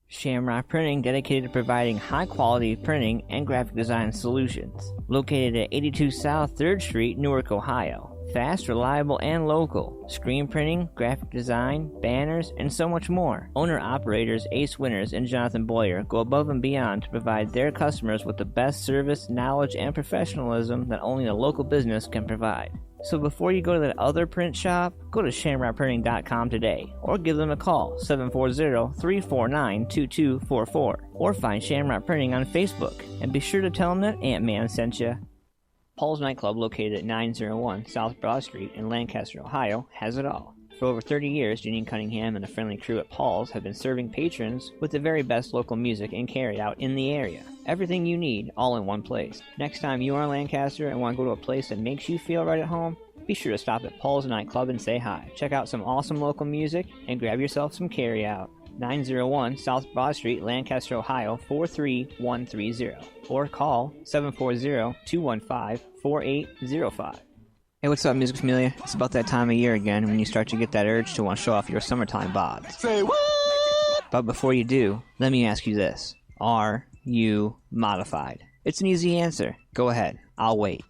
Shamrock Printing, dedicated to providing high-quality printing and graphic design solutions. Located at 82 South 3rd Street, Newark, Ohio. Fast, reliable, and local. Screen printing, graphic design, banners, and so much more. Owner-operators Ace Winters and Jonathan Boyer go above and beyond to provide their customers with the best service, knowledge, and professionalism that only a local business can provide. So before you go to that other print shop, go to shamrockprinting.com today, or give them a call, 740-349-2244, or find Shamrock Printing on Facebook, and be sure to tell them that Ant-Man sent you. Paul's Nightclub, located at 901 South Broad Street in Lancaster, Ohio, has it all. For over 30 years, Janine Cunningham and the friendly crew at Paul's have been serving patrons with the very best local music and carry-out in the area. Everything you need, all in one place. Next time you are in Lancaster and want to go to a place that makes you feel right at home, be sure to stop at Paul's Nightclub and say hi. Check out some awesome local music and grab yourself some carry-out. 901 South Broad Street, Lancaster, Ohio, 43130. Or call 740-215-4805. Hey, what's up, Music Familia? It's about that time of year again when you start to get that urge to want to show off your summertime bods. Say what? But before you do, let me ask you this. Are you modified? It's an easy answer. Go ahead. I'll wait.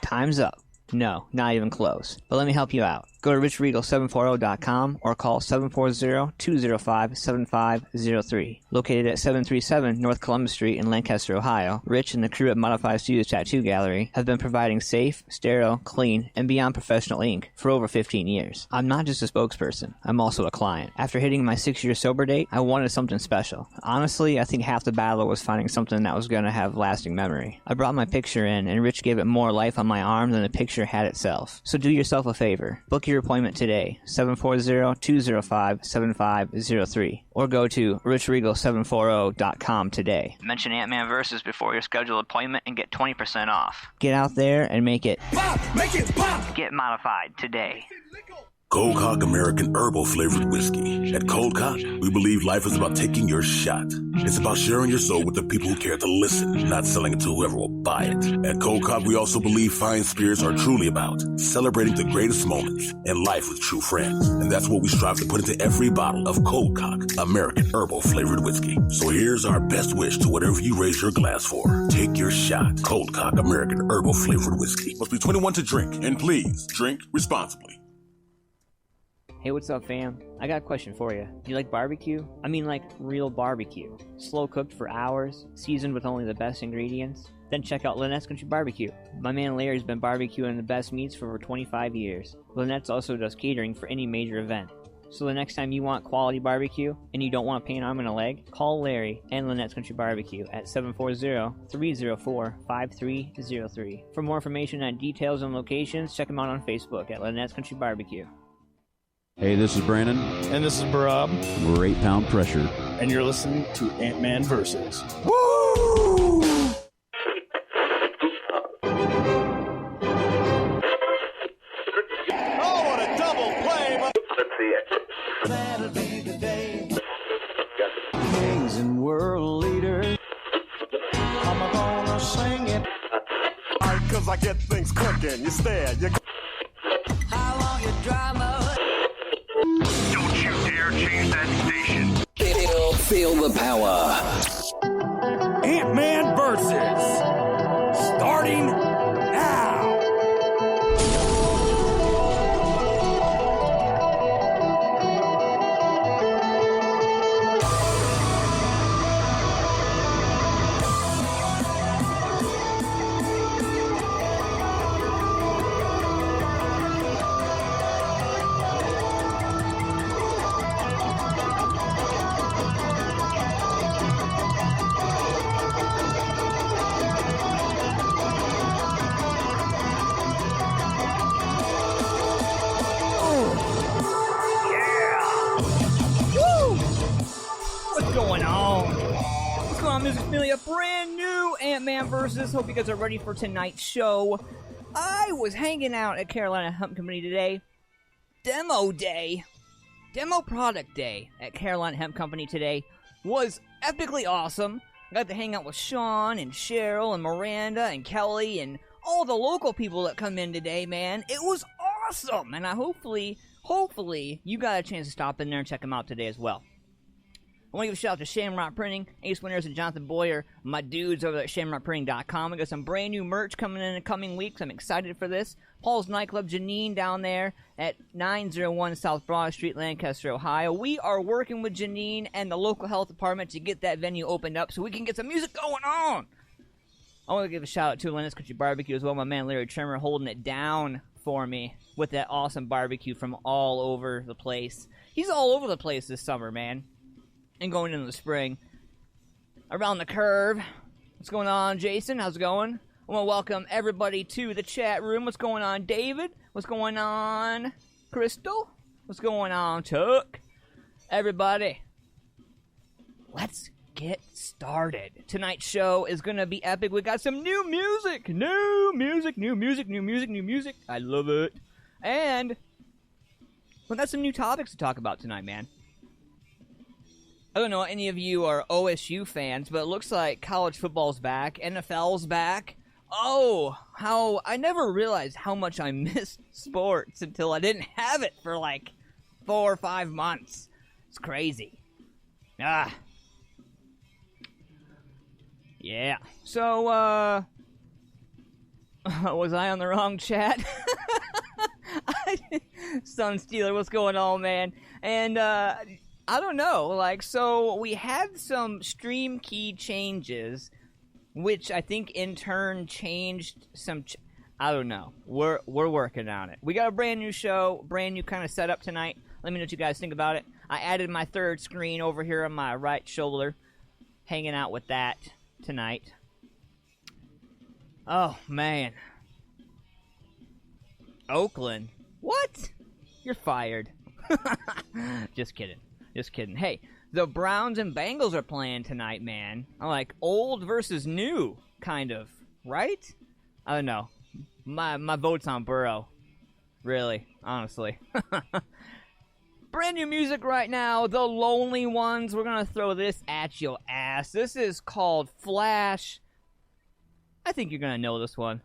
Time's up. No, not even close. But let me help you out. Go to richregal740.com or call 740-205-7503. Located at 737 North Columbus Street in Lancaster, Ohio, Rich and the crew at Modified Studios Tattoo Gallery have been providing safe, sterile, clean, and beyond professional ink for over 15 years. I'm not just a spokesperson, I'm also a client. After hitting my 6-year sober date, I wanted something special. Honestly, I think half the battle was finding something that was going to have lasting memory. I brought my picture in, and Rich gave it more life on my arm than the picture had itself. So do yourself a favor. Book your appointment today, 740-205-7503, or go to richregal740.com today. Mention AntmanVs before your scheduled appointment and get 20% off. Get out there and make it pop! Make it pop! Get modified today. Cold Cock American Herbal Flavored Whiskey. At Cold Cock, we believe life is about taking your shot. It's about sharing your soul with the people who care to listen, not selling it to whoever will buy it. At Cold Cock, we also believe fine spirits are truly about celebrating the greatest moments in life with true friends. And that's what we strive to put into every bottle of Cold Cock American Herbal Flavored Whiskey. So here's our best wish to whatever you raise your glass for. Take your shot. Cold Cock American Herbal Flavored Whiskey. Must be 21 to drink. And please, drink responsibly. Hey, what's up, fam? I got a question for you. Do you like barbecue? I mean, like real barbecue. Slow cooked for hours, seasoned with only the best ingredients? Then check out Lynettes Country BBQ. My man Larry's been barbecuing the best meats for over 25 years. Lynettes also does catering for any major event. So the next time you want quality barbecue and you don't want to pay an arm and a leg, call Larry and Lynettes Country BBQ at 740-304-5303. For more information on details and locations, check them out on Facebook at Lynettes Country BBQ. Hey, this is Brandon. And this is Barab. We're 8 Pound Pressure. And you're listening to AntmanVs. Woo! Oh, what a double play! Let's see it. That'll be the day. Kings and world leaders. I'm gonna sing it. Cause I get things cooking. You stare. How long you drama? Don't you dare change that station. Feel the power. Ant-Man versus. Starting now. A brand new AntmanVs. Hope you guys are ready for tonight's show. I was hanging out at Carolina Hemp Company today. Demo product day at Carolina Hemp Company today was epically awesome. I got to hang out with Sean and Cheryl and Miranda and Kelly and all the local people that come in today, man. It was awesome. And I hopefully you got a chance to stop in there and check them out today as well. I want to give a shout out to Shamrock Printing, Ace Winners and Jonathan Boyer, my dudes over at ShamrockPrinting.com. We got some brand new merch coming in the coming weeks. I'm excited for this. Paul's Nightclub, Janine down there at 901 South Broad Street, Lancaster, Ohio. We are working with Janine and the local health department to get that venue opened up so we can get some music going on. I want to give a shout out to Lynettes Country BBQ as well. My man Larry Trimmer holding it down for me with that awesome barbecue from all over the place. He's all over the place this summer, man. And going into the spring. Around the curve. What's going on, Jason? How's it going? I want to welcome everybody to the chat room. What's going on, David? What's going on, Crystal? What's going on, Chuck? Everybody, let's get started. Tonight's show is going to be epic. We got some new music. New music. I love it. And we got some new topics to talk about tonight, man. I don't know if any of you are OSU fans, but it looks like college football's back. NFL's back. Oh, how I never realized how much I missed sports until I didn't have it for like 4 or 5 months. It's crazy. Yeah. So, was I on the wrong chat? Sun Stealer, what's going on, man? And, I don't know, so we had some stream key changes, which I think in turn changed some, I don't know, we're working on it. We got a brand new show, brand new kind of setup tonight. Let me know what you guys think about it. I added my third screen over here on my right shoulder, hanging out with that tonight. Oh, man. Oakland. What? You're fired. Just kidding. Hey, the Browns and Bengals are playing tonight, man. I'm like, old versus new, kind of, right? I don't know. My vote's on Burrow. Really, honestly. Brand new music right now, The Lonely Ones. We're going to throw this at your ass. This is called Flash. I think you're going to know this one.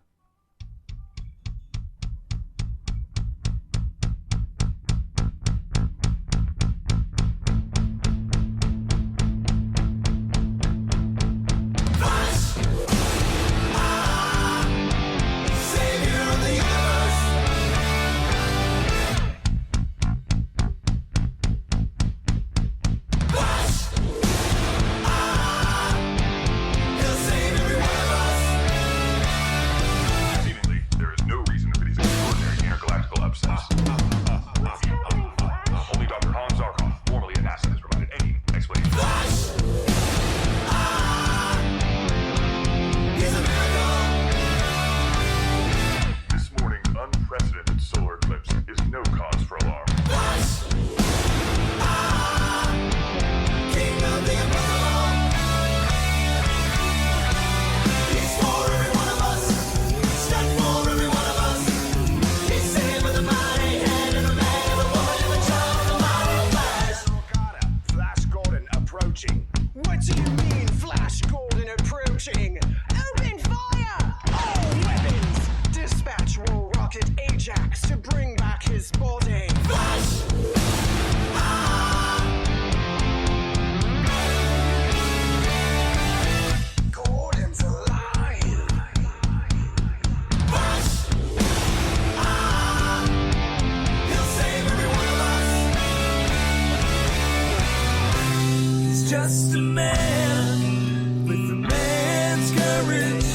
Just a man with a man's courage.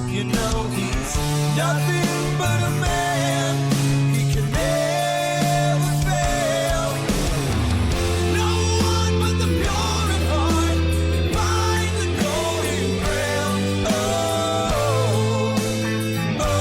You know he's nothing but a man. He can never fail. No one but the pure in heart can find the golden grail. Oh,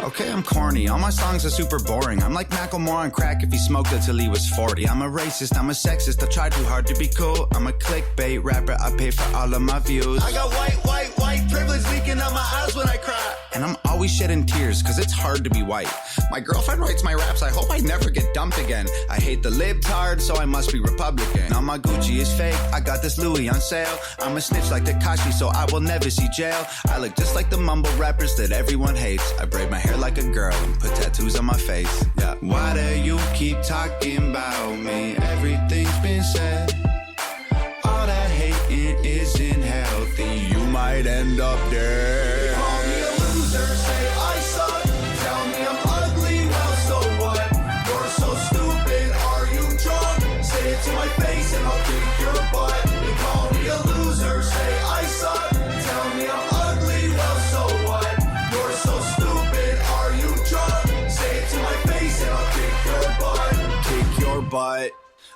Okay, I'm corny. All my songs are super boring. I'm like Macklemore on crack if he smoked it till he was 40. I'm a racist, I'm a sexist, I try too hard to be cool. I'm a clickbait rapper, I pay for all of my views. I got white privilege leaking out my eyes when I cry. And I'm always shedding tears, cause it's hard to be white. My girlfriend writes my raps, I hope I never get dumped again. I hate the libtard, so I must be Republican. All my Gucci is fake, I got this Louis on sale. I'm a snitch like Tekashi, so I will never see jail. I look just like the mumble rappers that everyone hates. I braid my hair like a girl and put tattoos on my face. Yeah. Why do you keep talking about me? Everything's been said. All that hating isn't healthy. You might end up dead. Call me a loser, say I suck. Tell me I'm ugly, well so what? You're so stupid, are you drunk? Say it to my face and I'll kick your butt. You call me a loser, say I suck. Tell me I'm ugly, well so what? You're so stupid, are you drunk? Say it to my face and I'll kick your butt. Kick your butt.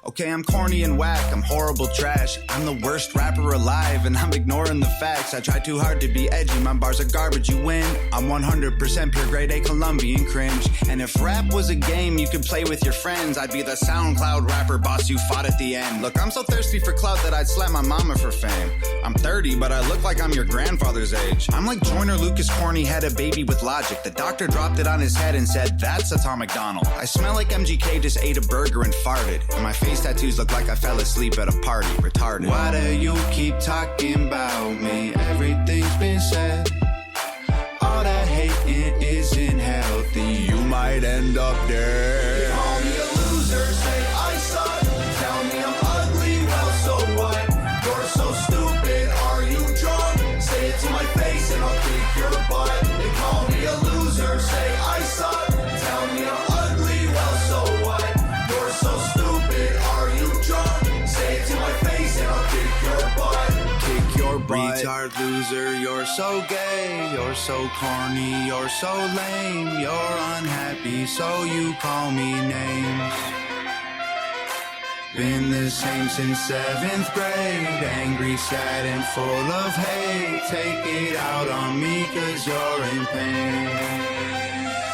Okay, I'm corny and whack, I'm horrible trash. I'm the worst rapper alive, and I'm ignoring the facts. I try too hard to be edgy, my bars are garbage, you win. I'm 100% pure grade A Colombian cringe. And if rap was a game you could play with your friends, I'd be the SoundCloud rapper boss you fought at the end. Look, I'm so thirsty for clout that I'd slap my mama for fame. I'm 30, but I look like I'm your grandfather's age. I'm like Joyner Lucas Corny had a baby with logic. The doctor dropped it on his head and said, that's a Tom McDonald. I smell like MGK just ate a burger and farted. And my face tattoos look like I fell asleep at a party, retarded. Why do you keep talking about me? Everything's been said. All that hating isn't healthy. You might end up dead. You call me a loser, say I suck. Tell me I'm ugly, well so what? You're so stupid, are you drunk? Say it to my face and I'll kick your butt. You call me a loser, say I suck. Tell me I'm ugly, well so what? You're so stupid, are you drunk? Say it to my face and I'll kick your butt. Kick your butt. Retard loser, you're so gay. You're so corny, you're so lame. You're unhappy, so you call me names. Been the same since 7th grade. Angry, sad, and full of hate. Take it out on me cause you're in pain.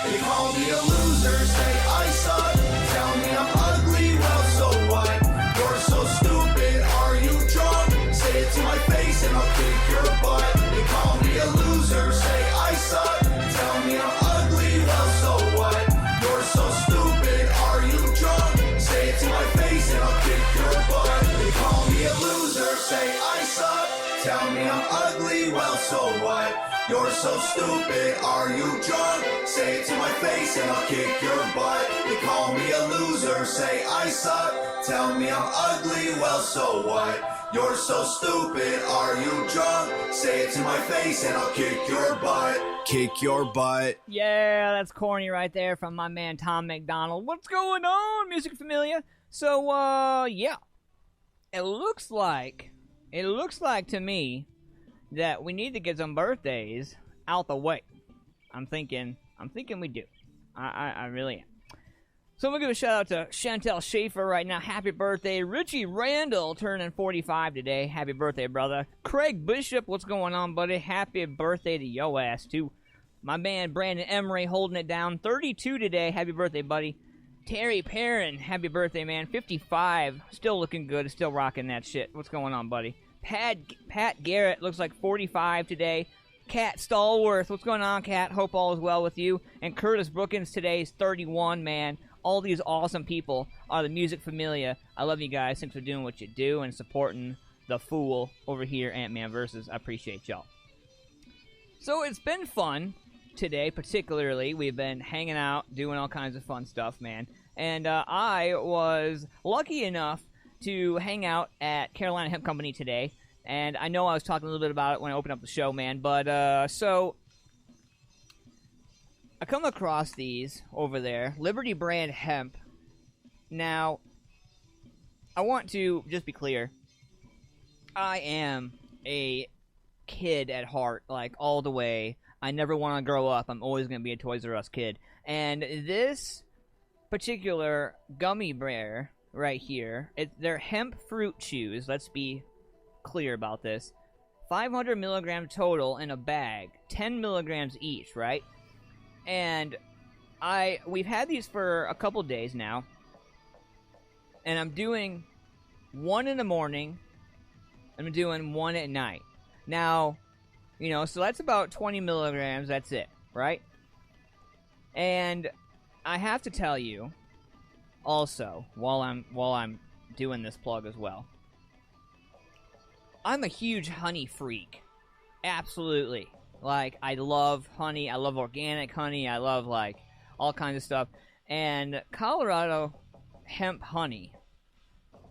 They call me a loser, say I suck. Tell me I'm ugly, well so what? You're so stupid, are you drunk? Say it to my face and I'll kick your butt. They call me a loser, say I suck. Tell me I'm ugly, well so what? You're so stupid, are you drunk? Say it to my face and I'll kick your butt. They call me a loser, say I suck. Tell me I'm ugly, well so what? You're so stupid, are you drunk? Say it to my face and I'll kick your butt. They call me a loser, say I suck. Tell me I'm ugly, well so what? You're so stupid, are you drunk? Say it to my face and I'll kick your butt. Kick your butt. Yeah, that's corny right there from my man Tom McDonald. What's going on, Music Familia? So, yeah. It looks like to me that we need to get some birthdays out the way. I'm thinking we do. I really am. So I'm going to give a shout out to Chantel Schaefer right now. Happy birthday. Richie Randall turning 45 today. Happy birthday, brother. Craig Bishop, what's going on, buddy? Happy birthday to yo ass, too. My man Brandon Emery holding it down. 32 today. Happy birthday, buddy. Terry Perrin, happy birthday, man. 55. Still looking good. Still rocking that shit. What's going on, buddy? Pat Garrett looks like 45 today. Kat Stallworth, what's going on, Kat? Hope all is well with you. And Curtis Brookins today is 31, man. All these awesome people are the Music Familia. I love you guys. Thanks for doing what you do and supporting the fool over here, AntmanVs. I appreciate y'all. So it's been fun today, particularly. We've been hanging out, doing all kinds of fun stuff, man. And I was lucky enough to hang out at Carolina Hemp Company today. And I know I was talking a little bit about it when I opened up the show, man. But, so I come across these over there, Liberty Brand Hemp. Now, I want to just be clear. I am a kid at heart, like, all the way. I never want to grow up. I'm always going to be a Toys R Us kid. And this particular gummy bear right here, they're hemp fruit chews. Let's be clear about this. 500 milligrams total in a bag. 10 milligrams each, right? And we've had these for a couple days now. And I'm doing one in the morning. And I'm doing one at night. Now, you know, so that's about 20 milligrams. That's it, right? And I have to tell you, also, while I'm doing this plug as well, I'm a huge honey freak. Absolutely. Like, I love honey. I love organic honey. I love, like, all kinds of stuff. And Colorado hemp honey,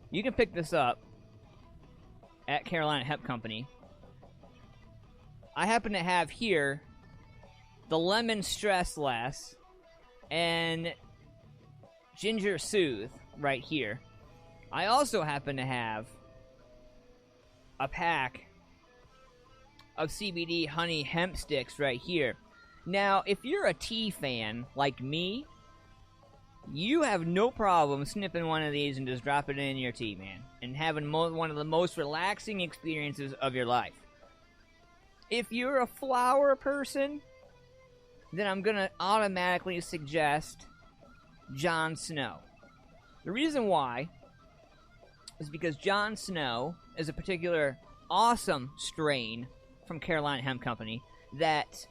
you can pick this up at Carolina Hemp Company. I happen to have here the lemon stress less and ginger soothe right here. I also happen to have a pack of CBD honey hemp sticks right here. Now, if you're a tea fan like me, you have no problem snipping one of these and just dropping it in your tea, man, and having one of the most relaxing experiences of your life. If you're a flower person, then I'm going to automatically suggest John Snow. The reason why is because John Snow is a particular awesome strain from Carolina Hemp Company that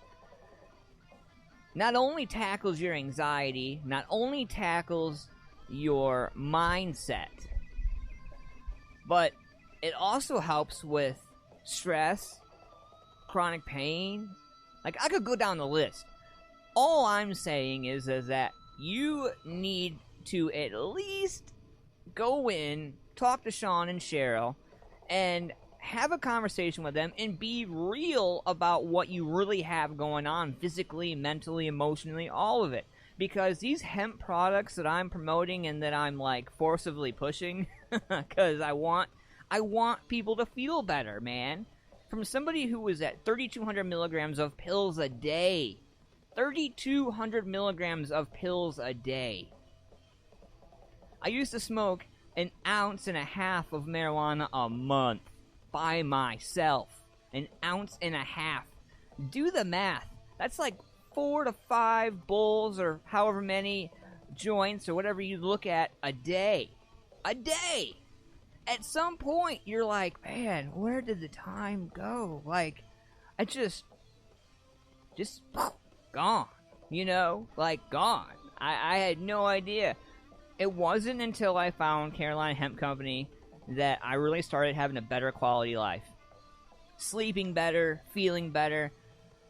not only tackles your anxiety, not only tackles your mindset, but it also helps with stress, chronic pain. Like, I could go down the list. All I'm saying is that you need to at least go in, talk to Sean and Cheryl, and have a conversation with them and be real about what you really have going on physically, mentally, emotionally, all of it. Because these hemp products that I'm promoting and that I'm, like, forcibly pushing, because I want people to feel better, man. From somebody who was at 3,200 milligrams of pills a day. 3,200 milligrams of pills a day. I used to smoke 1.5 ounces of marijuana a month by myself. 1.5 ounces. Do the math. That's like 4 to 5 bowls or however many joints or whatever you look at a day. A day! At some point, you're like, man, where did the time go? Like, I just gone, you know? Like, gone. I had no idea. It wasn't until I found Carolina Hemp Company that I really started having a better quality life. Sleeping better, feeling better.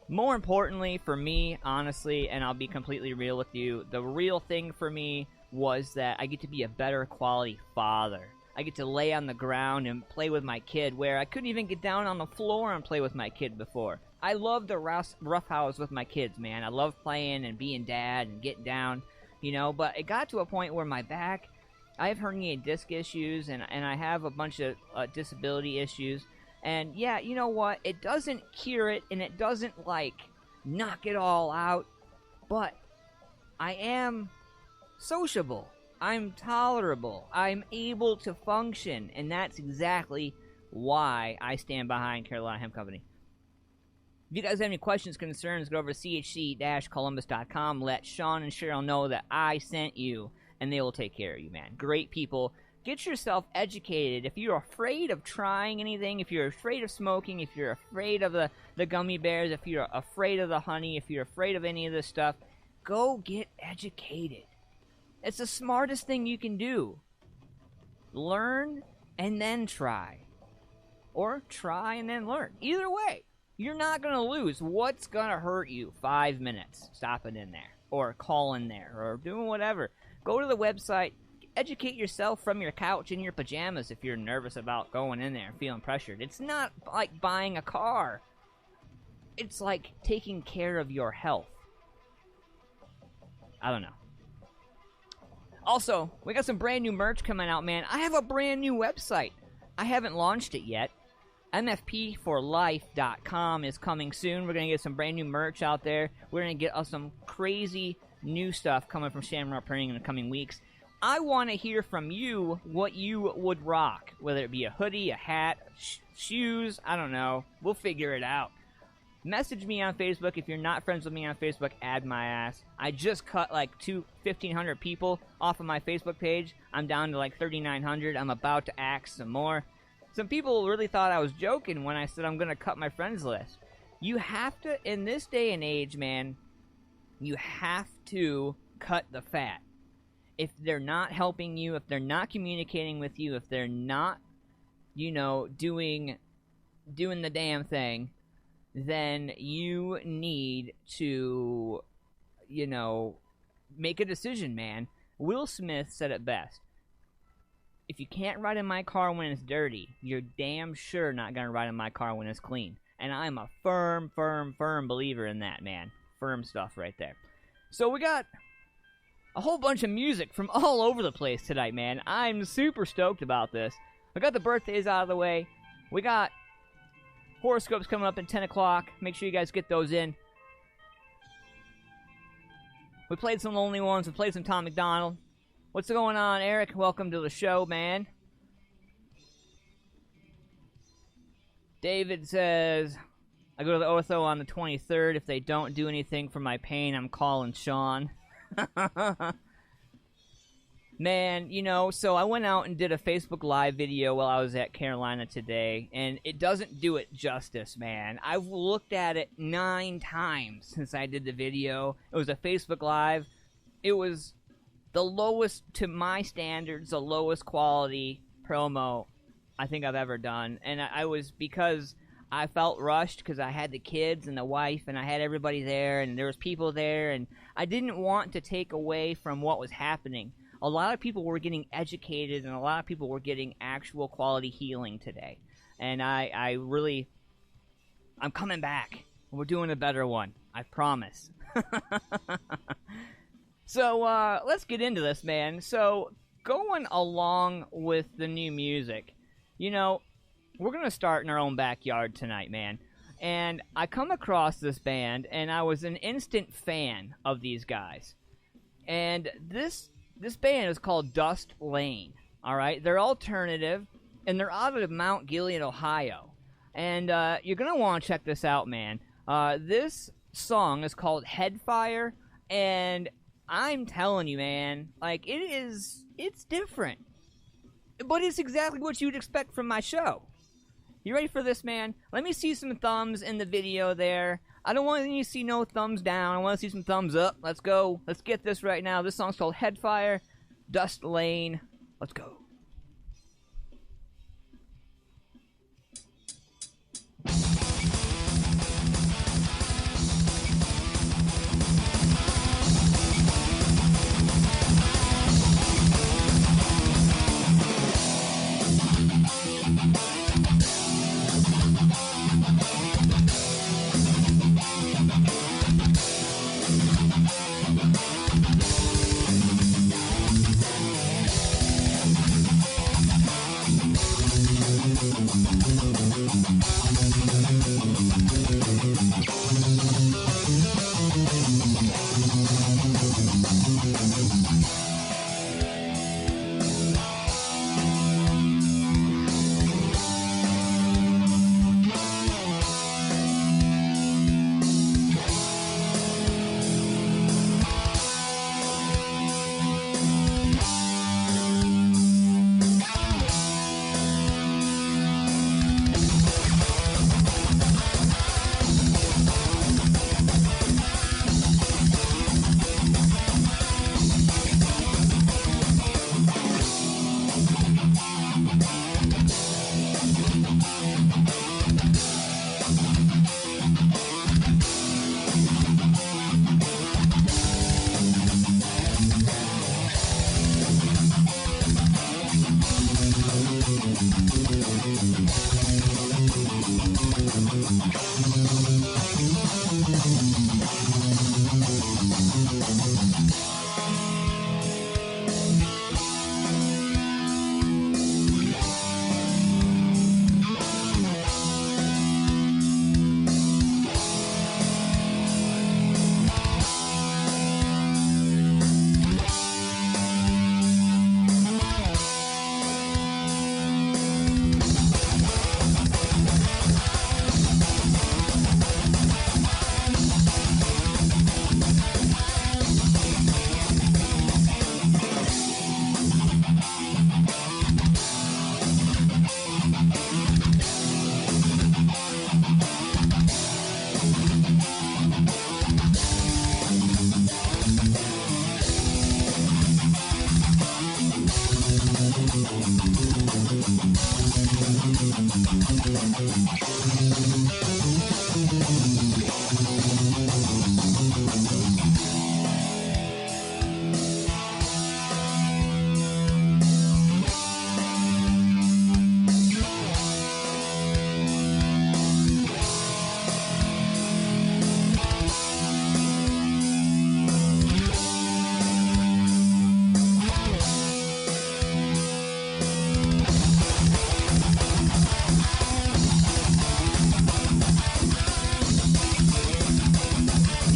More importantly for me, honestly, and I'll be completely real with you, the real thing for me was that I get to be a better quality father. I get to lay on the ground and play with my kid where I couldn't even get down on the floor and play with my kid before. I love the roughhouse with my kids, man. I love playing and being dad and getting down, you know, but it got to a point where my back, I have herniated disc issues and I have a bunch of disability issues. And yeah, you know what? It doesn't cure it and it doesn't, like, knock it all out, but I am sociable. I'm tolerable. I'm able to function, and that's exactly why I stand behind Carolina Hemp Company. If you guys have any questions, concerns, go over to chc-columbus.com. Let Sean and Cheryl know that I sent you, and they will take care of you, man. Great people. Get yourself educated. If you're afraid of trying anything, if you're afraid of smoking, if you're afraid of the gummy bears, if you're afraid of the honey, if you're afraid of any of this stuff, go get educated. It's the smartest thing you can do. Learn and then try. Or try and then learn. Either way, you're not going to lose. What's going to hurt you? 5 minutes stopping in there. Or calling there. Or doing whatever. Go to the website. Educate yourself from your couch in your pajamas if you're nervous about going in there and feeling pressured. It's not like buying a car. It's like taking care of your health. I don't know. Also, we got some brand new merch coming out, man. I have a brand new website. I haven't launched it yet. MFP4Life.com is coming soon. We're going to get some brand new merch out there. We're going to get some crazy new stuff coming from Shamrock Printing in the coming weeks. I want to hear from you what you would rock, whether it be a hoodie, a hat, shoes, I don't know. We'll figure it out. Message me on Facebook. If you're not friends with me on Facebook, add my ass. I just cut like 1,500 people off of my Facebook page. I'm down to like 3,900. I'm about to axe some more. Some people really thought I was joking when I said I'm going to cut my friends list. You have to, in this day and age, man, you have to cut the fat. If they're not helping you, if they're not communicating with you, if they're not, doing the damn thing, then you need to, make a decision, man. Will Smith said it best. If you can't ride in my car when it's dirty, you're damn sure not going to ride in my car when it's clean. And I'm a firm believer in that, man. Firm stuff right there. So we got a whole bunch of music from all over the place tonight, man. I'm super stoked about this. We got the birthdays out of the way. We got horoscopes coming up at 10 o'clock. Make sure you guys get those in. We played some Lonely Ones. We played some Tom McDonald. What's going on, Eric? Welcome to the show, man. David says, I go to the ortho on the 23rd. If they don't do anything for my pain, I'm calling Sean. Man, so I went out and did a Facebook Live video while I was at Carolina today, and it doesn't do it justice, man. I've looked at it 9 times since I did the video. It was a Facebook Live. It was the lowest, to my standards, the lowest quality promo I think I've ever done. And I was, because I felt rushed because I had the kids and the wife and I had everybody there and there was people there, and I didn't want to take away from what was happening. A lot of people were getting educated and a lot of people were getting actual quality healing today. And I'm coming back. We're doing a better one. I promise. So, let's get into this, man. So, going along with the new music, we're going to start in our own backyard tonight, man. And I come across this band, and I was an instant fan of these guys. And this band is called Dust Lane, all right? They're alternative, and they're out of Mount Gilead, Ohio. And you're going to want to check this out, man. This song is called Headfire, and I'm telling you, man, like, it's different. But it's exactly what you'd expect from my show. You ready for this, man? Let me see some thumbs in the video there. I don't want you to see no thumbs down. I want to see some thumbs up. Let's go. Let's get this right now. This song's called Headfire, Dust Lane. Let's go.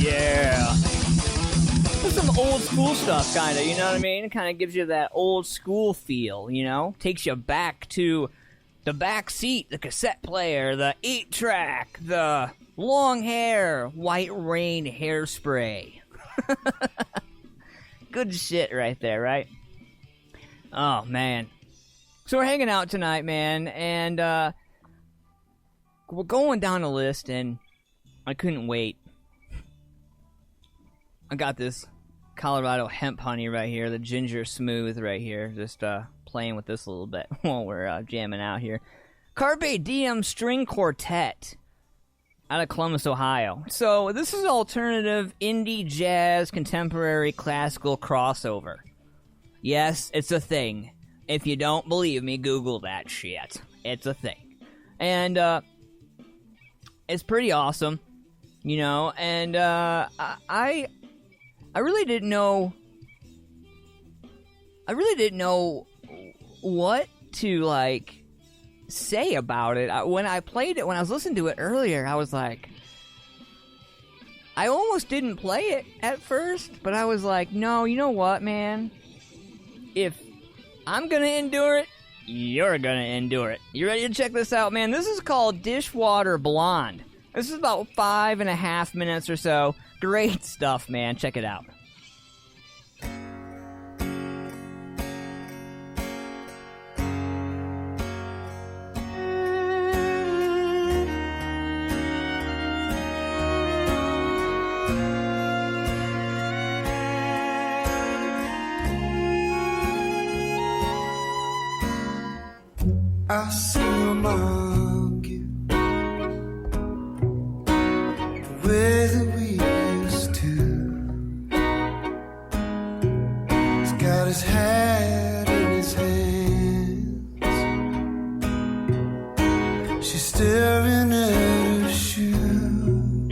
Yeah. That's some old school stuff, kind of, you know what I mean? It kind of gives you that old school feel, you know? Takes you back to the back seat, the cassette player, the 8-track, the long hair, White Rain hairspray. Good shit right there, right? Oh, man. So we're hanging out tonight, man, and we're going down the list, and I couldn't wait. I got this Colorado hemp honey right here, the ginger smooth right here, just playing with this a little bit while we're jamming out here. Carpe Diem String Quartet out of Columbus, Ohio. So this is alternative indie jazz contemporary classical crossover. Yes, it's a thing. If you don't believe me, Google that shit. It's a thing. And it's pretty awesome, you know, and I really didn't know what to, like, say about it. When I played it, when I was listening to it earlier, I was like, I almost didn't play it at first, but I was like, no, you know what, man? If I'm gonna endure it, you're gonna endure it. You ready to check this out, man? This is called Dishwater Blonde. This is about 5.5 minutes or so. Great stuff, man. Check it out. I see a monkey the way that we used to. He's got his hat in his hands. She's staring at her shoes.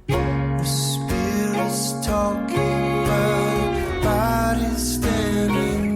The spirit's talking, but her body's standing.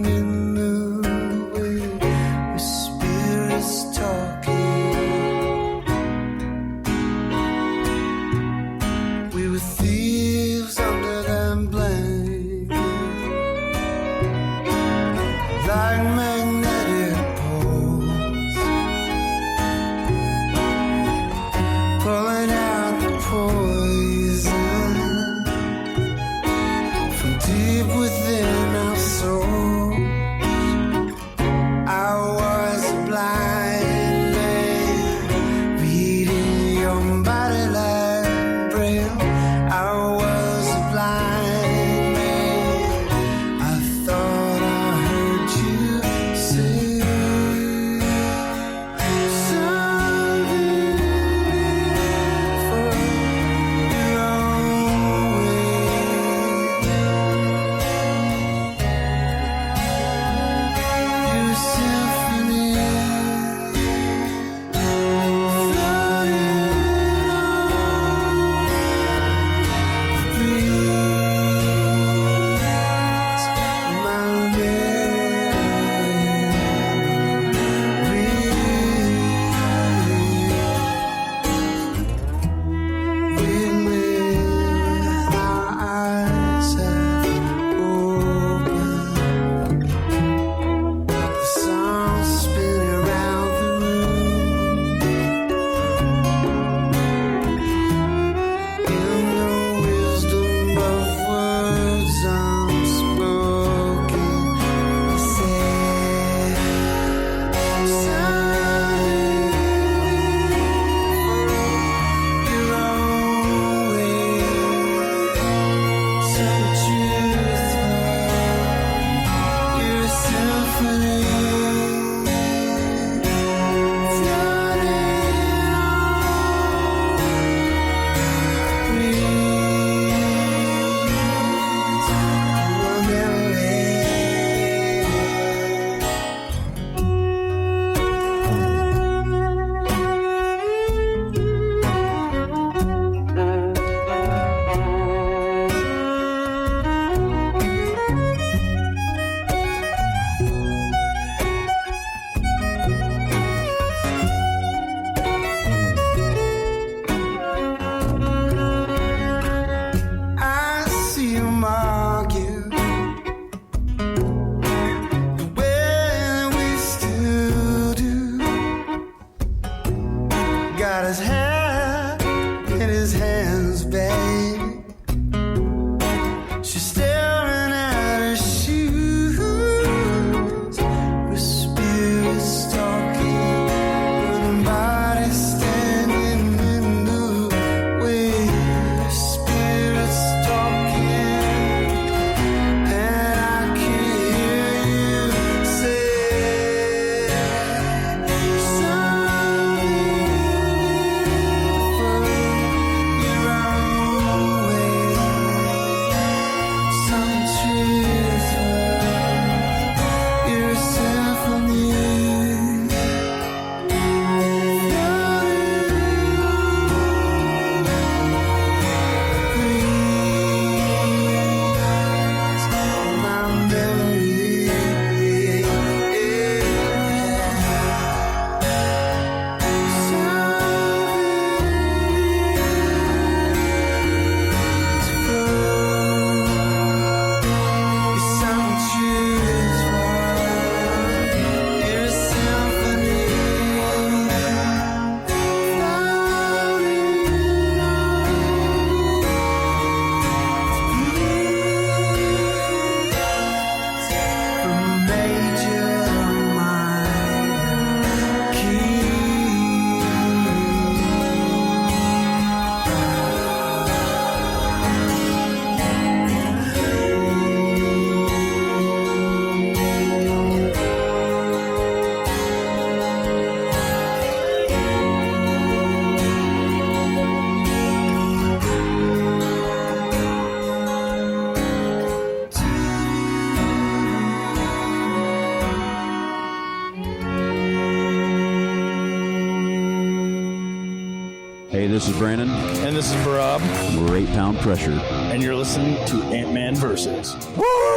this is Brandon. And this is Barab. We're 8 Pound Pressure. And you're listening to AntmanVs. Woo!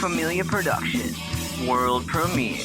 Familia Production, world premiere.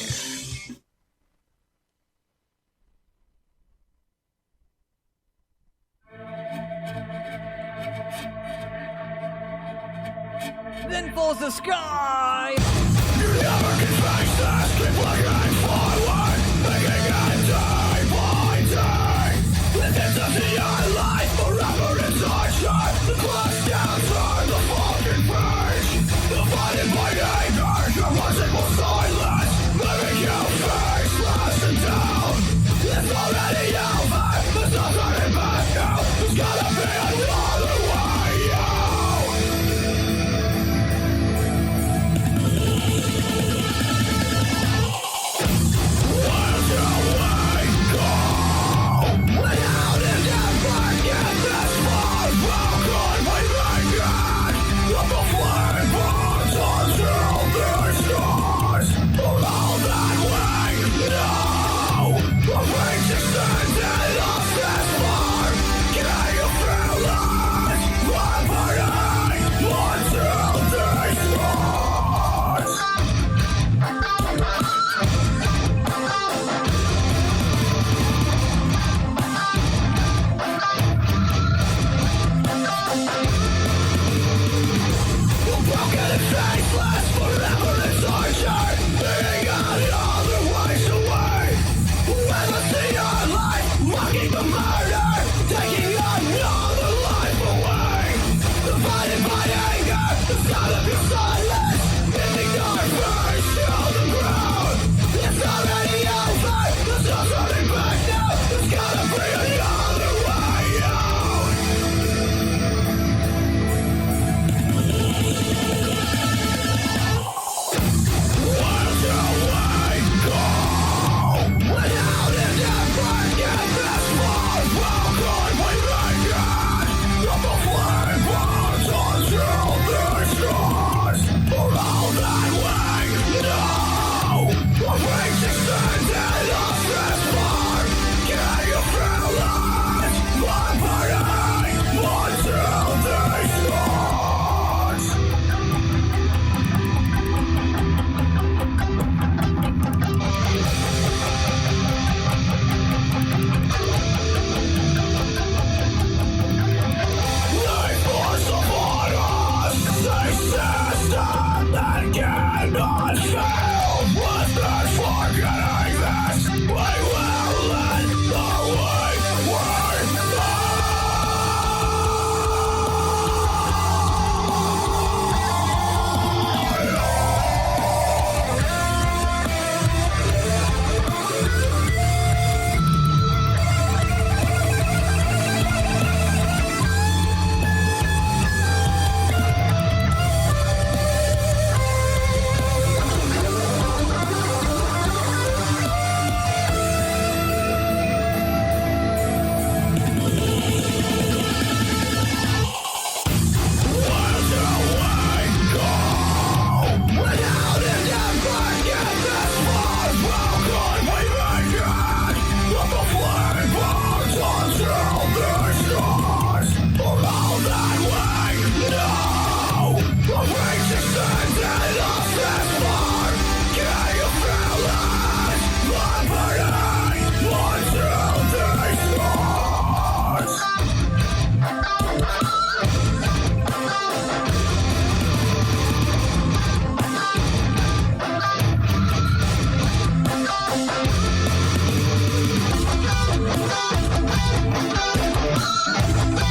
Then falls the sky. You never can face this, keep looking forward, thinking it day by day. With intensity and life forever in torture, the clock's down, turn the fucking page. Divided by anger, your merciful silence, leaving you faceless and down. It's already over, there's no turning back now. There's gotta be another way out. Where do we go? And how did ever get this far? How could we make it? Let the flame burns until this stars. All that we know, the reach extended us this far. Can you feel us? I'm burning until this stars. Broken and faceless, forever in torture, being other ways away. Endlessly our life, mocking the murder, taking another life away. Divided by anger, the sound of your silence, bending our face to the ground. It's already over, there's no turning back now. There's gotta be another way out. Where do we go? And how did ever get this far? How could we make it? Let the flame burns until this stars. For all that we know, the reach extended us this far. Can you feel us? I'm burning until this stars. They force upon us a system that cannot fail. With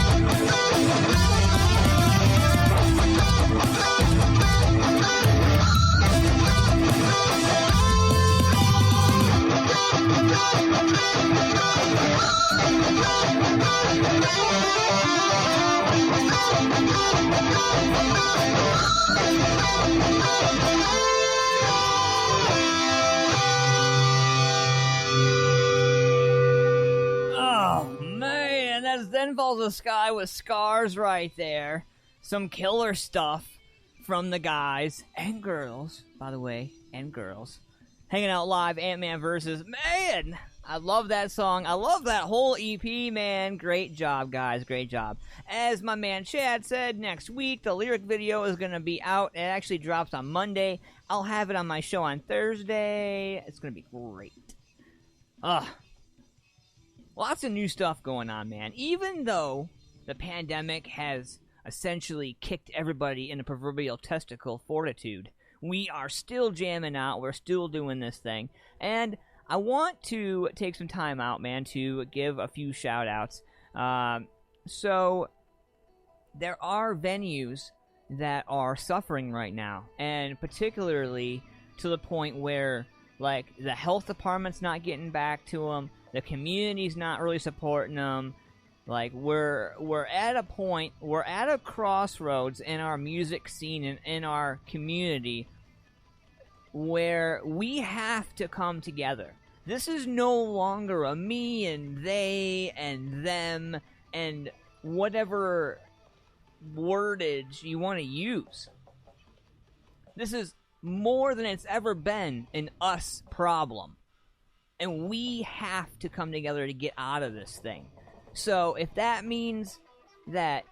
this forgetting this, we will end the way we Then Falls the Sky with Scars right there. Some killer stuff from the guys and girls, by the way, and girls. Hanging out live, Ant-Man versus. Man, I love that song. I love that whole EP, man. Great job, guys. Great job. As my man Chad said, next week the lyric video is going to be out. It actually drops on Monday. I'll have it on my show on Thursday. It's going to be great. Lots of new stuff going on, man. Even though the pandemic has essentially kicked everybody in a proverbial testicle fortitude. We are still jamming out. We're still doing this thing. And I want to take some time out, man, to give a few shout-outs. So there are venues that are suffering right now, and particularly to the point where, like, the health department's not getting back to them, the community's not really supporting them. Like, we're at a point, we're at a crossroads in our music scene and in our community where we have to come together. This is no longer a me and they and them and whatever wordage you want to use. This is more than it's ever been an us problem. And we have to come together to get out of this thing. So if that means that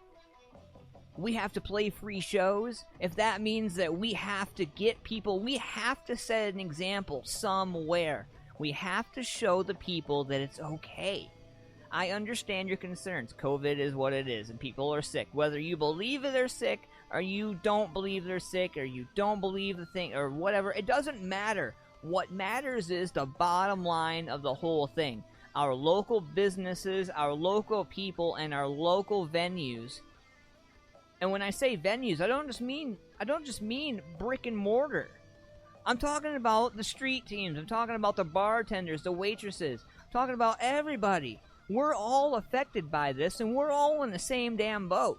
we have to play free shows, if that means that we have to get people, we have to set an example somewhere. We have to show the people that it's okay. I understand your concerns. COVID is what it is, and people are sick. Whether you believe that they're sick, or you don't believe they're sick, or you don't believe the thing, or whatever, it doesn't matter. What matters is the bottom line of the whole thing. Our local businesses, our local people, and our local venues. And when I say venues, I don't just mean brick and mortar. I'm talking about the street teams. I'm talking about the bartenders, the waitresses. I'm talking about everybody. We're all affected by this, and we're all in the same damn boat.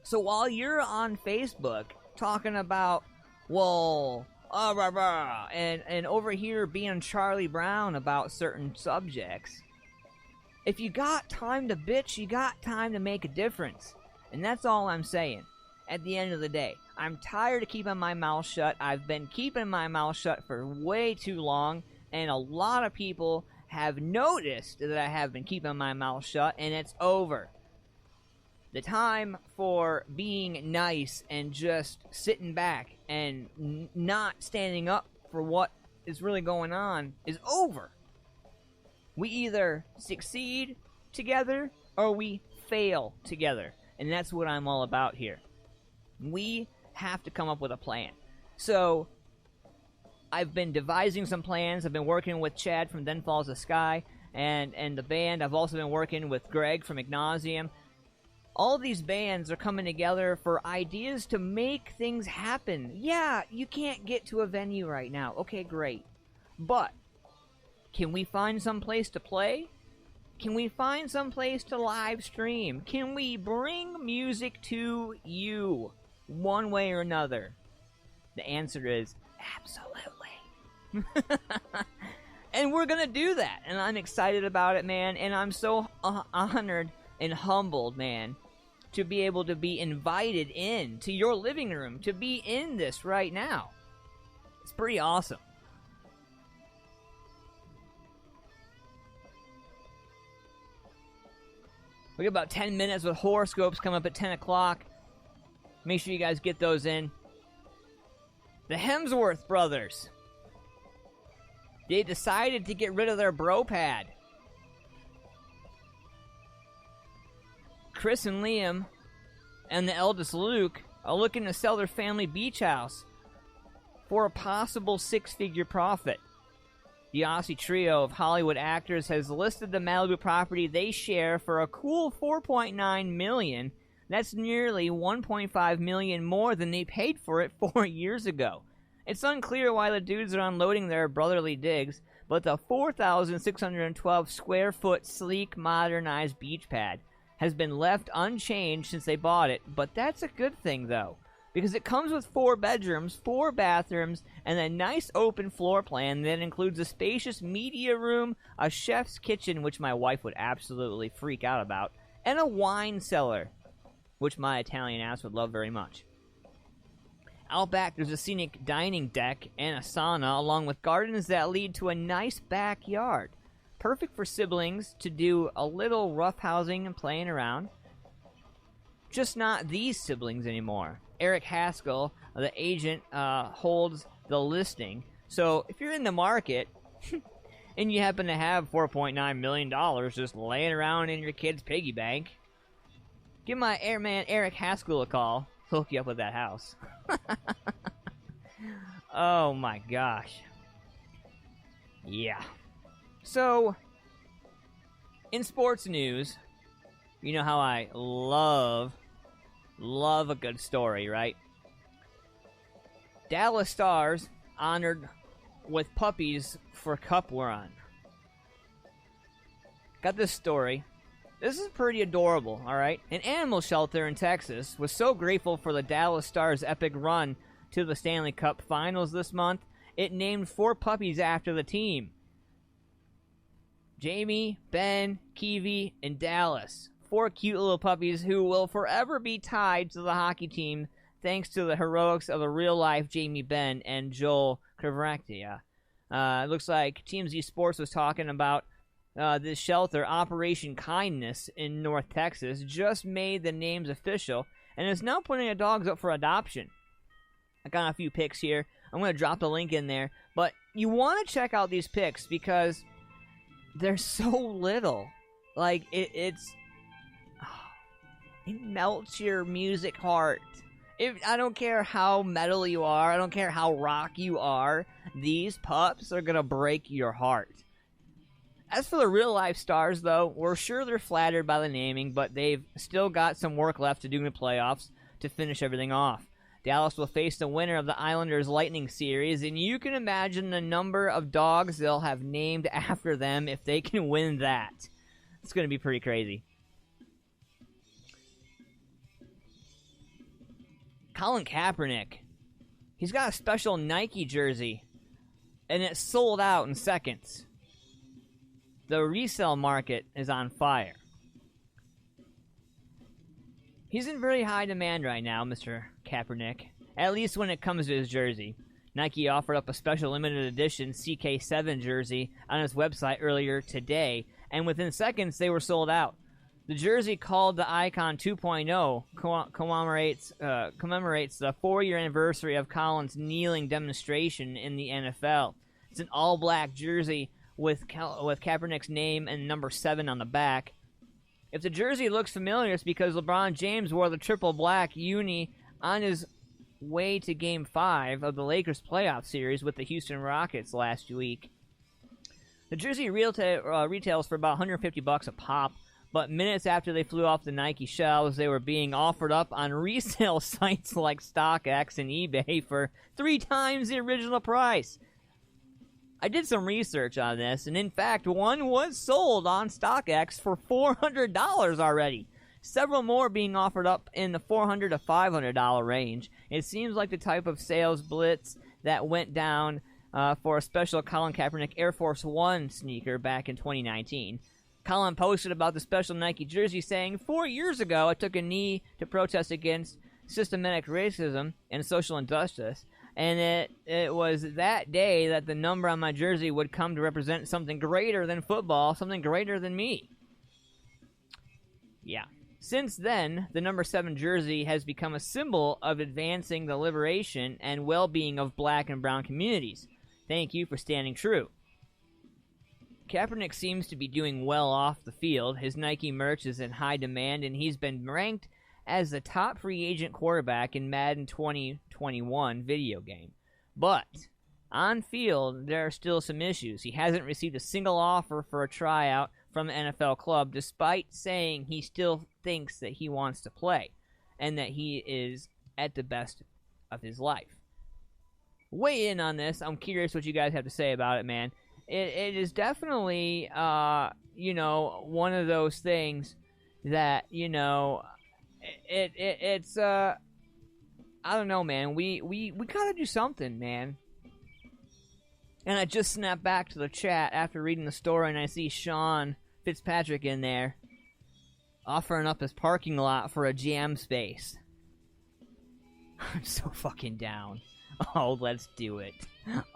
So while you're on Facebook talking about, well, and over here being Charlie Brown about certain subjects, if you got time to bitch, you got time to make a difference. And that's all I'm saying. At the end of the day, I'm tired of keeping my mouth shut. I've been keeping my mouth shut for way too long, and a lot of people have noticed that I have been keeping my mouth shut, and it's over. The time for being nice and just sitting back and not standing up for what is really going on is over. We either succeed together or we fail together, and that's what I'm all about here. We have to come up with a plan. So I've been devising some plans. I've been working with Chad from Then Falls the Sky and the band. I've also been working with Greg from Ignasium. All these bands are coming together for ideas to make things happen. Yeah, you can't get to a venue right now. Okay, great. But can we find some place to play? Can we find some place to live stream? Can we bring music to you one way or another? The answer is absolutely. And we're gonna do that, and I'm excited about it, man, and I'm so honored and humbled, man, to be able to be invited in to your living room, to be in this right now. It's pretty awesome. We got about 10 minutes with horoscopes coming up at 10 o'clock. Make sure you guys get those in. The Hemsworth brothers. They decided to get rid of their bro pad. Chris and Liam and the eldest Luke are looking to sell their family beach house for a possible six-figure profit. The Aussie trio of Hollywood actors has listed the Malibu property they share for a cool $4.9 million. That's nearly $1.5 million more than they paid for it 4 years ago. It's unclear why the dudes are unloading their brotherly digs, but the 4,612 square foot sleek modernized beach pad has been left unchanged since they bought it, but that's a good thing though, because it comes with 4 bedrooms, 4 bathrooms, and a nice open floor plan that includes a spacious media room, a chef's kitchen, which my wife would absolutely freak out about, and a wine cellar, which my Italian ass would love very much. Out back, there's a scenic dining deck and a sauna, along with gardens that lead to a nice backyard. Perfect for siblings to do a little roughhousing and playing around. Just not these siblings anymore. Eric Haskell, the agent, holds the listing. So if you're in the market and you happen to have $4.9 million just laying around in your kid's piggy bank, Give my airman Eric Haskell a call. He'll hook you up with that house. Oh my gosh. Yeah. So, in sports news, you know how I love a good story, right? Dallas Stars honored with puppies for Cup run. Got this story. This is pretty adorable, alright? An animal shelter in Texas was so grateful for the Dallas Stars' epic run to the Stanley Cup Finals this month, it named 4 puppies after the team. Jamie, Ben, Kiwi, and Dallas. 4 cute little puppies who will forever be tied to the hockey team thanks to the heroics of the real-life Jamie Benn and Joel Kravraktia. It looks like TMZ Sports was talking about this shelter, Operation Kindness in North Texas, just made the names official and is now putting the dogs up for adoption. I got a few pics here. I'm going to drop the link in there. But you want to check out these pics because they're so little. Like, it melts your music heart. I don't care how metal you are. I don't care how rock you are. These pups are going to break your heart. As for the real-life stars, though, we're sure they're flattered by the naming, but they've still got some work left to do in the playoffs to finish everything off. Dallas will face the winner of the Islanders Lightning series, and you can imagine the number of dogs they'll have named after them if they can win that. It's going to be pretty crazy. Colin Kaepernick. He's got a special Nike jersey, and it's sold out in seconds. The resale market is on fire. He's in very high demand right now, Mr. Kaepernick, at least when it comes to his jersey. Nike offered up a special limited edition CK7 jersey on its website earlier today, and within seconds they were sold out. The jersey, called the Icon 2.0, commemorates the 4-year anniversary of Colin's kneeling demonstration in the NFL. It's an all-black jersey with Kaepernick's name and number 7 on the back. If the jersey looks familiar, it's because LeBron James wore the triple black uni on his way to Game 5 of the Lakers playoff series with the Houston Rockets last week. The jersey retails for about $150 a pop, but minutes after they flew off the Nike shelves, they were being offered up on resale sites like StockX and eBay for 3 times the original price. I did some research on this, and in fact, one was sold on StockX for $400 already. Several more being offered up in the $400 to $500 range. It seems like the type of sales blitz that went down for a special Colin Kaepernick Air Force One sneaker back in 2019. Colin posted about the special Nike jersey saying, 4 years ago, I took a knee to protest against systematic racism and social injustice. And it was that day that the number on my jersey would come to represent something greater than football, something greater than me. Yeah. Since then, the number 7 jersey has become a symbol of advancing the liberation and well-being of black and brown communities. Thank you for standing true. Kaepernick seems to be doing well off the field. His Nike merch is in high demand, and he's been ranked as the top free agent quarterback in Madden 2021 video game. But on field, there are still some issues. He hasn't received a single offer for a tryout from an NFL club, despite saying he still thinks that he wants to play and that he is at the best of his life. Weigh in on this. I'm curious what you guys have to say about it, man. It is definitely, one of those things that, it's I don't know, man. We gotta do something, man. And I just snapped back to the chat after reading the story, and I see Sean Fitzpatrick in there offering up his parking lot for a jam space. I'm so fucking down. Oh, let's do it.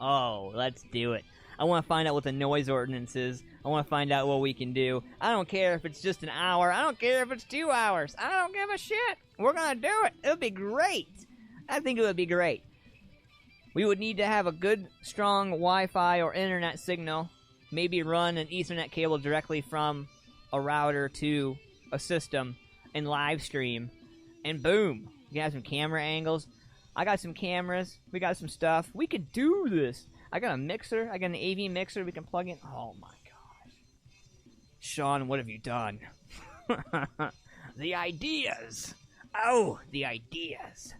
Oh, let's do it. I want to find out what the noise ordinance is. I want to find out what we can do. I don't care if it's just an hour. I don't care if it's 2 hours. I don't give a shit. We're going to do it. It would be great. I think it would be great. We would need to have a good, strong Wi-Fi or internet signal. Maybe run an Ethernet cable directly from a router to a system. and live stream, and boom, you can have some camera angles. I got some cameras. We got some stuff. We could do this. I got a mixer. I got an AV mixer we can plug in. Oh my gosh. Sean, what have you done? The ideas. Oh, the ideas.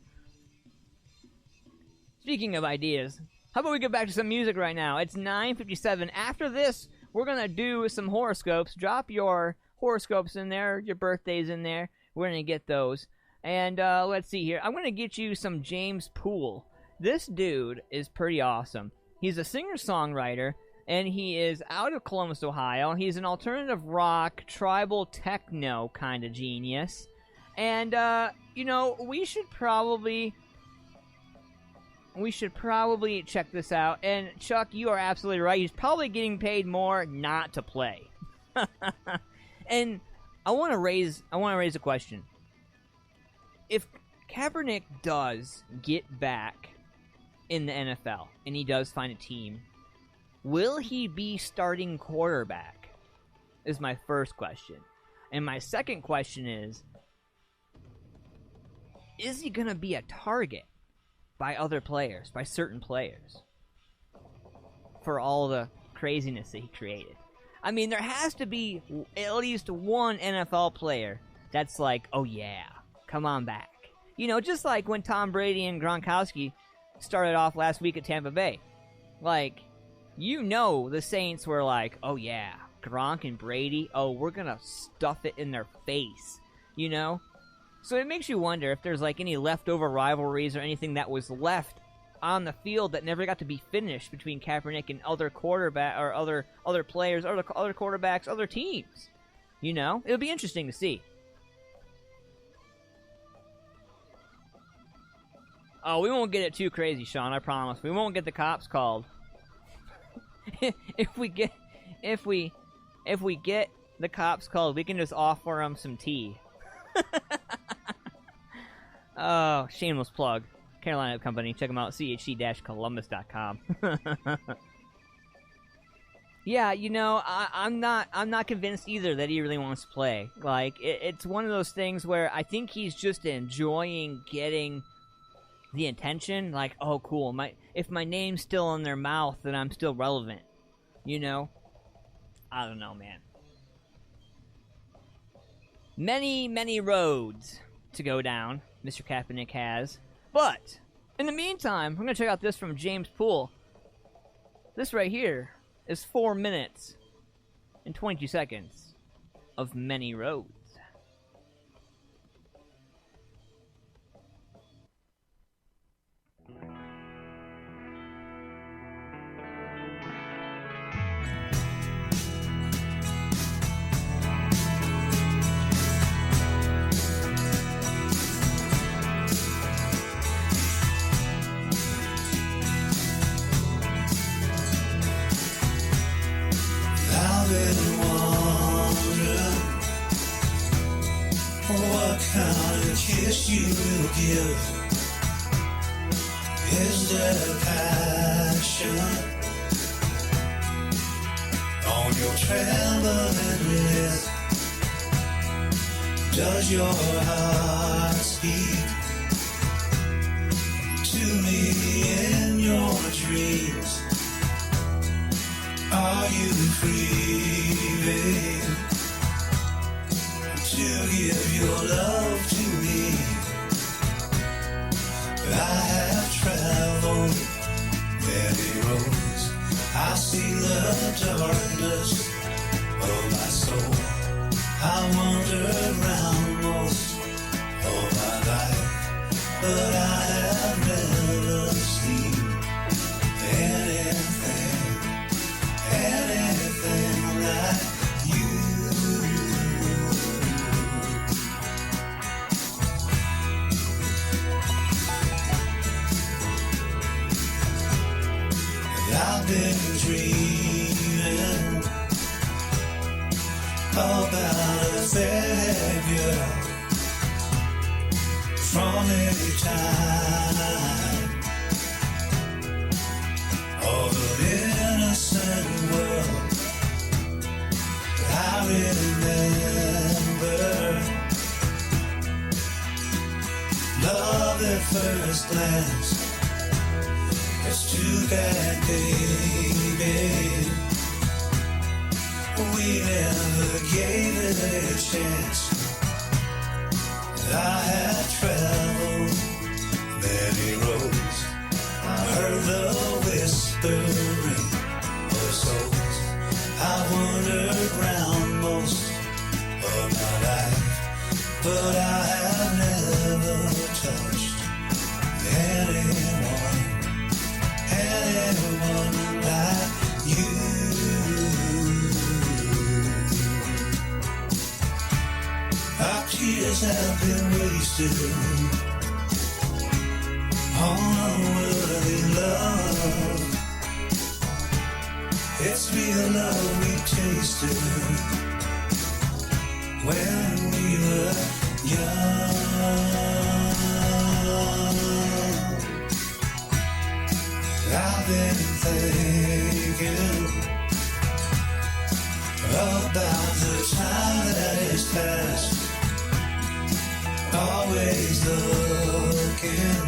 Speaking of ideas, how about we get back to some music right now? It's 9:57. After this, we're going to do some horoscopes. Drop your horoscopes in there, your birthdays in there. We're going to get those. And let's see here. I'm going to get you some James Poole. This dude is pretty awesome. He's a singer-songwriter, and he is out of Columbus, Ohio. He's an alternative rock, tribal techno kind of genius. And, you know, we should probably check this out. And, Chuck, you are absolutely right. He's probably getting paid more not to play. And I want to raise a question. If Kaepernick does get back in the NFL and he does find a team, will he be starting quarterback? Is my first question. And my second question is he going to be a target by other players, by certain players, for all the craziness that he created? I mean, there has to be at least one NFL player that's like, oh yeah, come on back. You know, just like when Tom Brady and Gronkowski started off last week at Tampa Bay. Like, you know the Saints were like, oh yeah, Gronk and Brady, oh, we're gonna stuff it in their face, you know? So it makes you wonder if there's like any leftover rivalries or anything that was left on the field that never got to be finished between Kaepernick and other quarterback or other players, other quarterbacks, other teams. You know, it'll be interesting to see. Oh, we won't get it too crazy, Sean. I promise. We won't get the cops called. If we get the cops called, we can just offer them some tea. Oh, shameless plug. Lynettes Company. Check them out. chc-columbus.com. Yeah, you know, I'm not convinced either that he really wants to play. Like, it's one of those things where I think he's just enjoying getting the attention. Like, oh, cool. If my name's still in their mouth, then I'm still relevant. You know? I don't know, man. Many, many roads to go down, Mr. Kaepernick has. But, in the meantime, we're going to check out this from James Poole. This right here is 4 minutes and 22 seconds of many roads. You will give. Is there passion on your trembling lips? Does your heart speak to me in your dreams? Are you free, babe, to give your love to me? I have traveled many roads. I've seen the darkness of my soul. I wandered around most of my life, but I have never seen anything like I've been dreaming about a fair girl from any time of an innocent world. I remember Love at first glance. It's too bad, baby. We never gave it a chance. I have traveled many roads. I heard the whispering of souls. I wandered round most of my life, but I have never touched anyone like you. Our tears have been wasted on unworthy love. It's real love we tasted when we were young. I've been thinking about the time that has passed. Always looking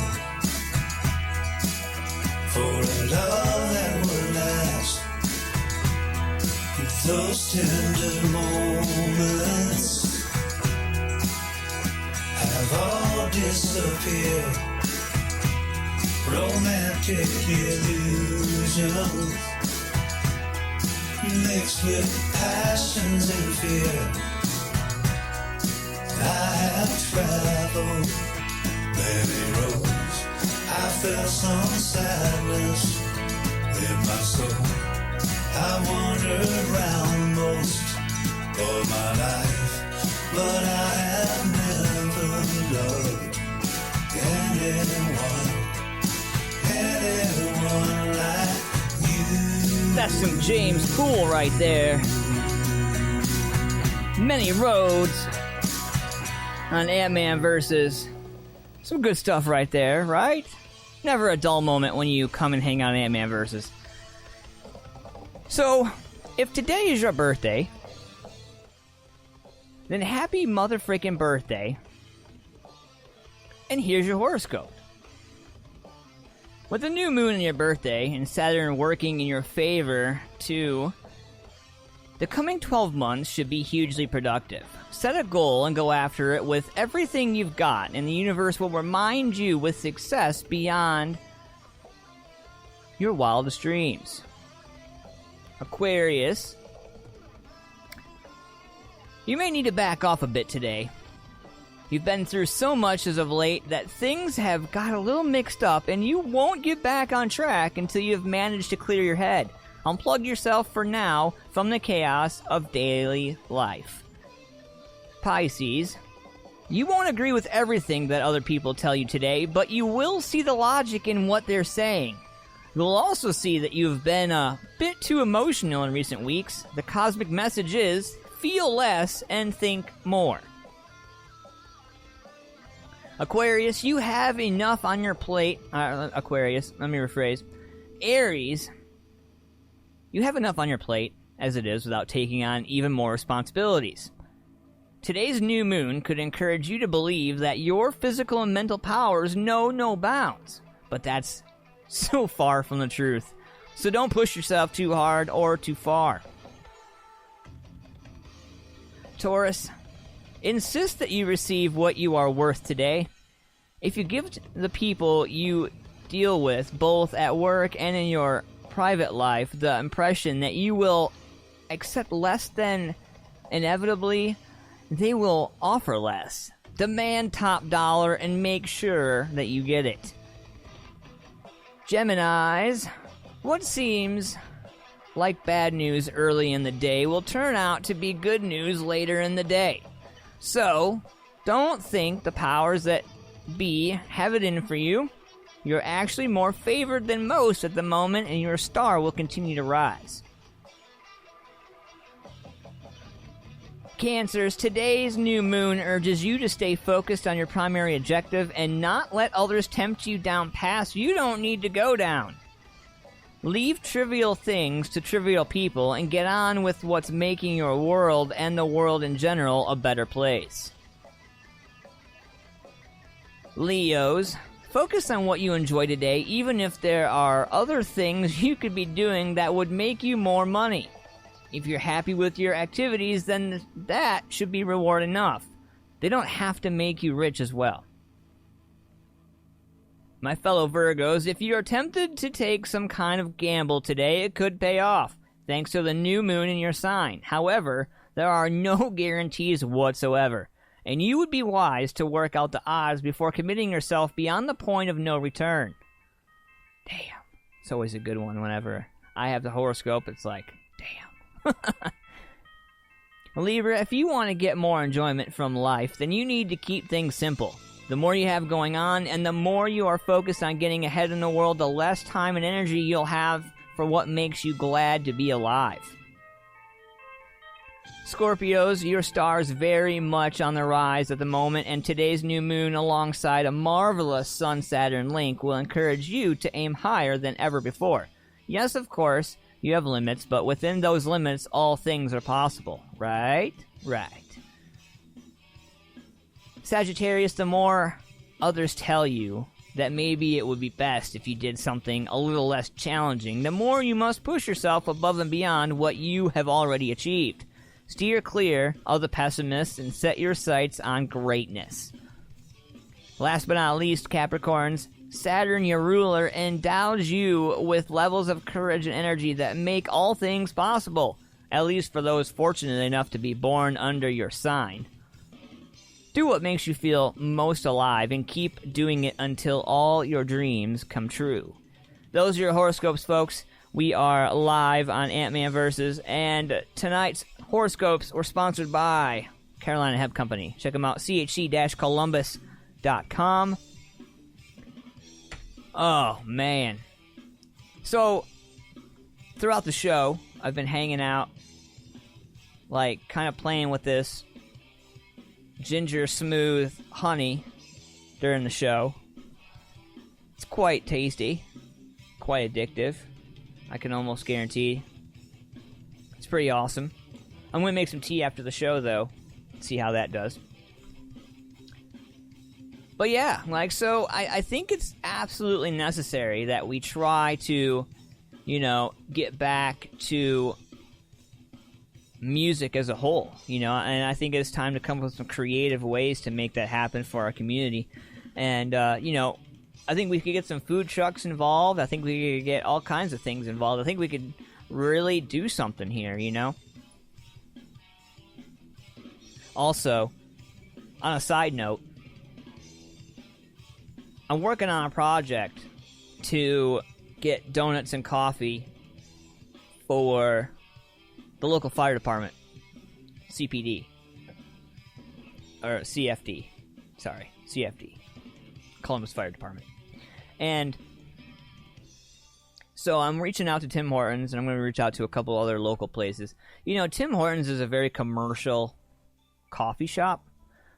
for a love that would last. Those tender moments have all disappeared. Romantic illusions mixed with passions and fear. I have traveled many roads. I felt some sadness in my soul. I wandered round most of my life, but I have never loved anyone like you. That's some James Poole right there. Many roads on AntmanVs. Some good stuff right there, right? Never a dull moment when you come and hang out on AntmanVs. So, if today is your birthday, then happy motherfreaking birthday. And here's your horoscope. With the new moon on your birthday and Saturn working in your favor too, the coming 12 months should be hugely productive. Set a goal and go after it with everything you've got, and the universe will remind you with success beyond your wildest dreams. Aquarius, you may need to back off a bit today. You've been through so much as of late that things have got a little mixed up, and you won't get back on track until you have managed to clear your head. Unplug yourself for now from the chaos of daily life. Pisces, you won't agree with everything that other people tell you today, but you will see the logic in what they're saying. You'll also see that you've been a bit too emotional in recent weeks. The cosmic message is, feel less and think more. Aquarius, you have enough on your plate. Aquarius, let me rephrase. Aries, you have enough on your plate as it is without taking on even more responsibilities. Today's new moon could encourage you to believe that your physical and mental powers know no bounds, but that's so far from the truth. So don't push yourself too hard or too far. Taurus, insist that you receive what you are worth today. If you give the people you deal with, both at work and in your private life, the impression that you will accept less than inevitably, they will offer less. Demand top dollar and make sure that you get it. Geminis, what seems like bad news early in the day will turn out to be good news later in the day. So, don't think the powers that be have it in for you. You're actually more favored than most at the moment, and your star will continue to rise. Cancers, today's new moon urges you to stay focused on your primary objective and not let others tempt you down paths you don't need to go down. Leave trivial things to trivial people and get on with what's making your world and the world in general a better place. Leos, focus on what you enjoy today, even if there are other things you could be doing that would make you more money. If you're happy with your activities, then that should be reward enough. They don't have to make you rich as well. My fellow Virgos, if you are tempted to take some kind of gamble today, it could pay off, thanks to the new moon in your sign. However, there are no guarantees whatsoever, and you would be wise to work out the odds before committing yourself beyond the point of no return. Damn. It's always a good one whenever I have the horoscope. It's like, damn. Libra, if you want to get more enjoyment from life, then you need to keep things simple. The more you have going on, and the more you are focused on getting ahead in the world, the less time and energy you'll have for what makes you glad to be alive. Scorpios, your star is very much on the rise at the moment, and today's new moon alongside a marvelous Sun-Saturn link will encourage you to aim higher than ever before. Yes, of course, you have limits, but within those limits, all things are possible. Right? Right. Sagittarius, the more others tell you that maybe it would be best if you did something a little less challenging, the more you must push yourself above and beyond what you have already achieved. Steer clear of the pessimists and set your sights on greatness. Last but not least, Capricorns, Saturn, your ruler, endows you with levels of courage and energy that make all things possible, at least for those fortunate enough to be born under your sign. Do what makes you feel most alive and keep doing it until all your dreams come true. Those are your horoscopes, folks. We are live on Ant-Man Versus, and tonight's horoscopes were sponsored by Carolina Hemp Company. Check them out, chc-columbus.com. Oh, man. So, throughout the show, I've been hanging out, like, kind of playing with this ginger smooth honey during the show. It's quite tasty, quite addictive, I can almost guarantee. It's pretty awesome. I'm going to make some tea after the show, though, see how that does. But yeah, like, so I think it's absolutely necessary that we try to, you know, get back to music as a whole, you know, and I think it's time to come up with some creative ways to make that happen for our community. And, you know, I think we could get some food trucks involved. I think we could get all kinds of things involved. I think we could really do something here, you know. Also, on a side note, I'm working on a project to get donuts and coffee for the local fire department, CPD, or CFD, sorry, CFD, Columbus Fire Department. And so I'm reaching out to Tim Hortons, and I'm going to reach out to a couple other local places. You know, Tim Hortons is a very commercial coffee shop,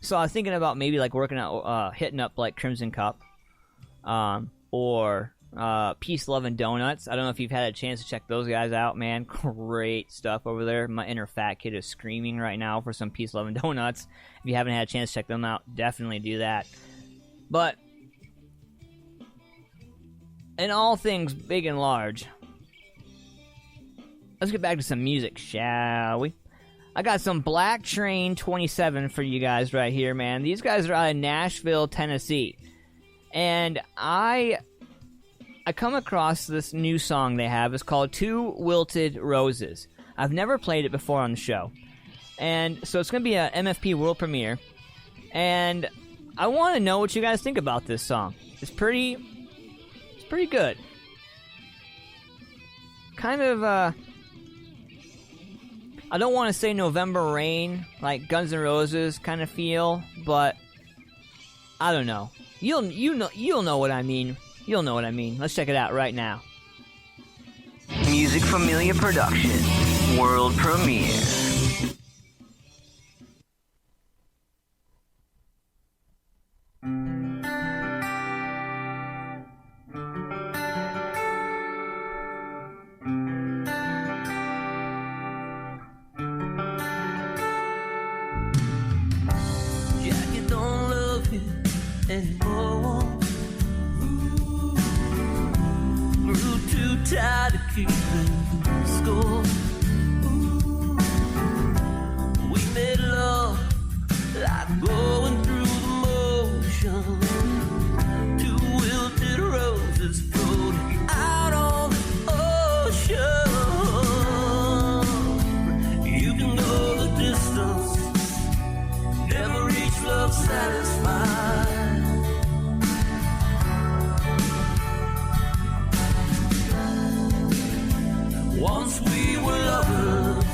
so I was thinking about maybe like working out, hitting up like Crimson Cup, or Peace, Love, and Donuts. I don't know if you've had a chance to check those guys out, man. Great stuff over there. My inner fat kid is screaming right now for some Peace, Love, and Donuts. If you haven't had a chance to check them out, definitely do that. But in all things big and large, let's get back to some music, shall we? I got some Black Train 27 for you guys right here, man. These guys are out of Nashville, Tennessee. And I come across this new song they have. It's called Two Wilted Roses. I've never played it before on the show. And so it's going to be a MFP world premiere. And I want to know what you guys think about this song. It's pretty good. Kind of, I don't want to say November Rain, like Guns N' Roses kind of feel, but I don't know. You'll know what I mean. You'll know what I mean. Let's check it out right now. Music Familia Production, world premiere. Jackie don't love you, anymore. Grew too tired of keeping score. We made love like going through the motion. Two wilted roses floating out on the ocean. You can go the distance, never reach love satisfied. Once we were lovers,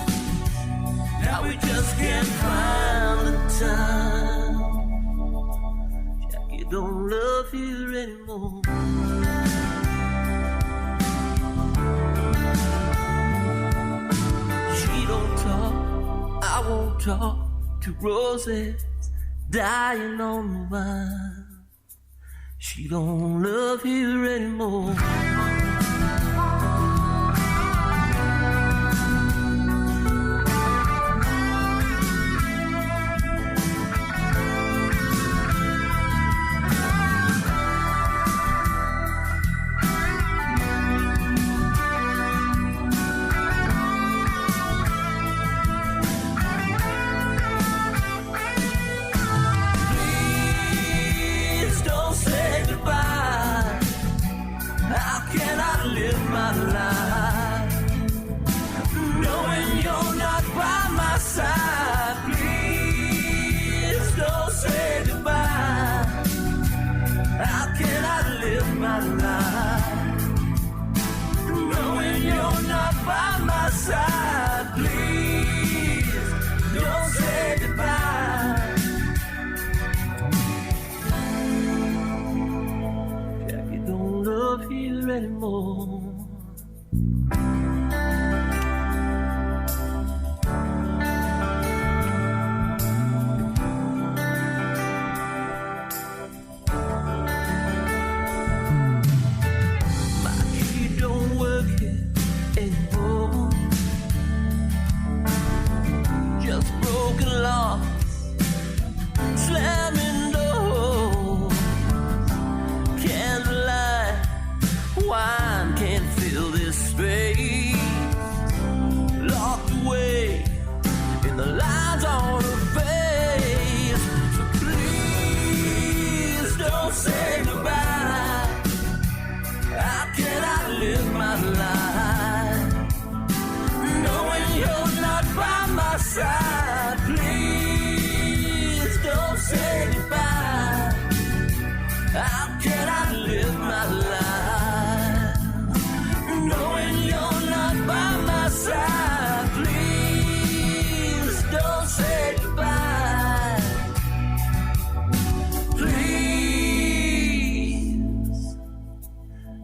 now we just can't find the time. Jackie don't love you anymore. She don't talk, I won't talk to roses dying on the vine. She don't love you anymore.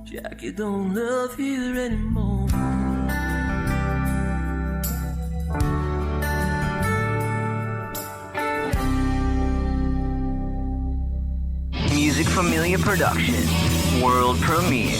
Jackie don't love you anymore. Music Familia Production, world premiere.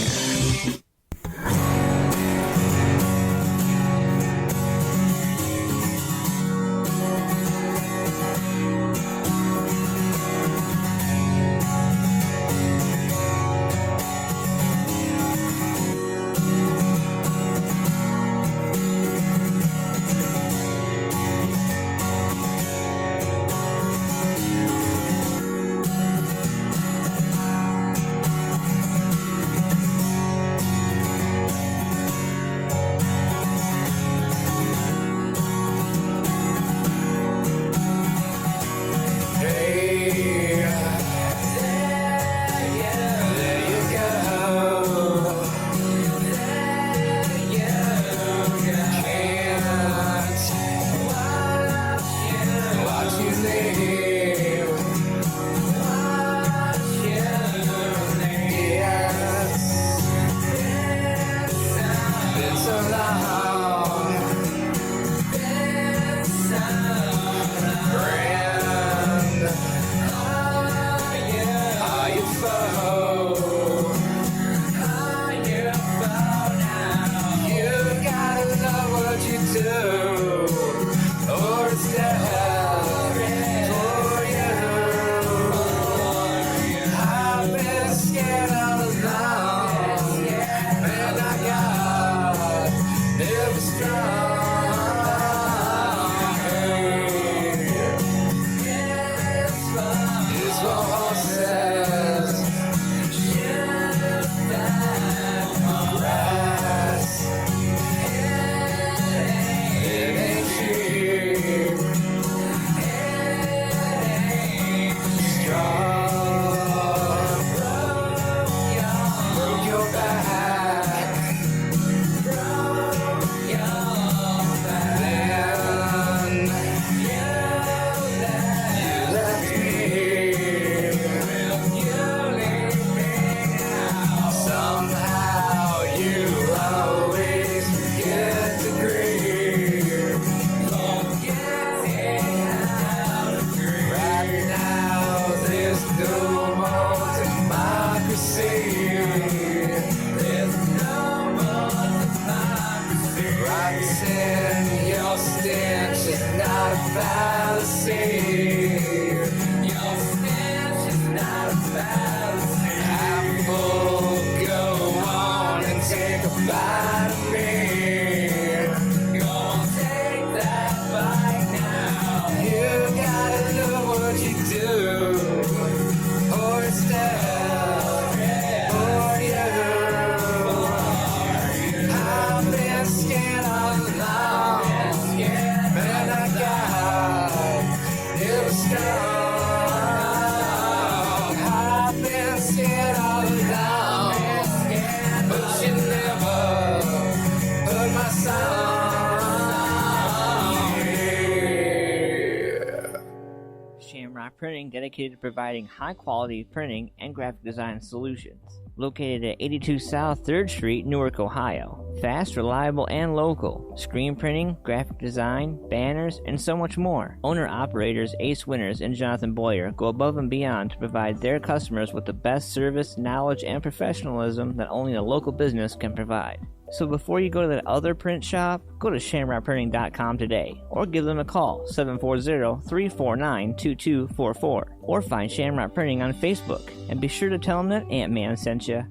Shamrock Printing, dedicated to providing high-quality printing and graphic design solutions. Located at 82 South 3rd Street, Newark, Ohio. Fast, reliable, and local. Screen printing, graphic design, banners, and so much more. Owner-operators Ace Winters and Jonathan Boyer go above and beyond to provide their customers with the best service, knowledge, and professionalism that only a local business can provide. So before you go to that other print shop, go to shamrockprinting.com today, or give them a call, 740-349-2244, or find Shamrock Printing on Facebook, and be sure to tell them that Ant-Man sent you.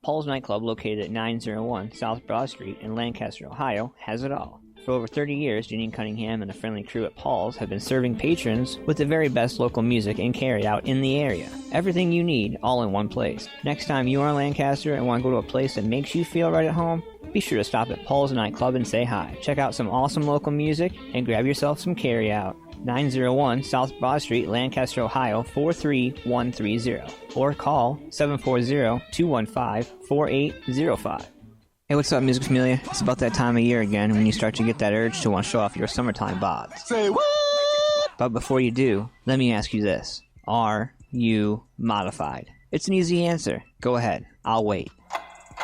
Paul's Nightclub, located at 901 South Broad Street in Lancaster, Ohio, has it all. For over 30 years, Janine Cunningham and the friendly crew at Paul's have been serving patrons with the very best local music and carry-out in the area. Everything you need, all in one place. Next time you are in Lancaster and want to go to a place that makes you feel right at home, be sure to stop at Paul's Nightclub and say hi. Check out some awesome local music and grab yourself some carry-out. 901 South Broad Street, Lancaster, Ohio, 43130. Or call 740-215-4805. Hey, what's up, Music Familia? It's about that time of year again when you start to get that urge to want to show off your summertime bods. Say what? But before you do, let me ask you this. Are you modified? It's an easy answer. Go ahead. I'll wait.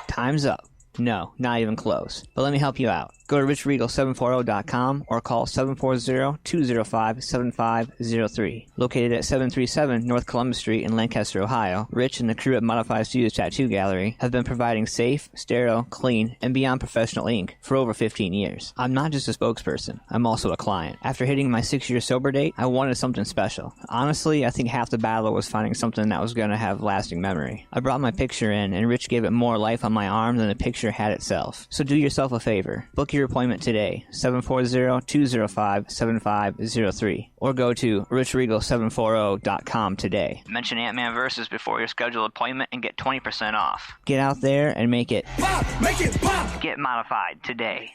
Time's up. No, not even close. But let me help you out. Go to richregal740.com or call 740-205-7503. Located at 737 North Columbus Street in Lancaster, Ohio, Rich and the crew at Modified Studios Tattoo Gallery have been providing safe, sterile, clean, and beyond professional ink for over 15 years. I'm not just a spokesperson. I'm also a client. After hitting my 6-year sober date, I wanted something special. Honestly, I think half the battle was finding something that was going to have lasting memory. I brought my picture in, and Rich gave it more life on my arm than the picture had itself. So do yourself a favor. Book your appointment today, 740-205-7503, or go to richregal740.com today. Mention AntmanVs before your scheduled appointment and get 20% off. Get out there and make it pop! Make it pop! Get modified today.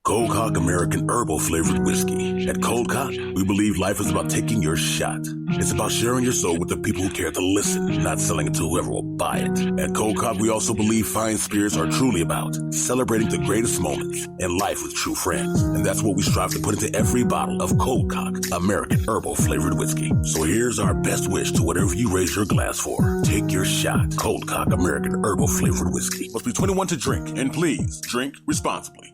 Cold Cock American Herbal Flavored Whiskey. At Cold Cock, we believe life is about taking your shot. It's about sharing your soul with the people who care to listen, not selling it to whoever will buy it. At Cold Cock, we also believe fine spirits are truly about celebrating the greatest moments in life with true friends. And that's what we strive to put into every bottle of Cold Cock American Herbal Flavored Whiskey. So here's our best wish to whatever you raise your glass for. Take your shot. Cold Cock American Herbal Flavored Whiskey. Must be 21 to drink, and please drink responsibly.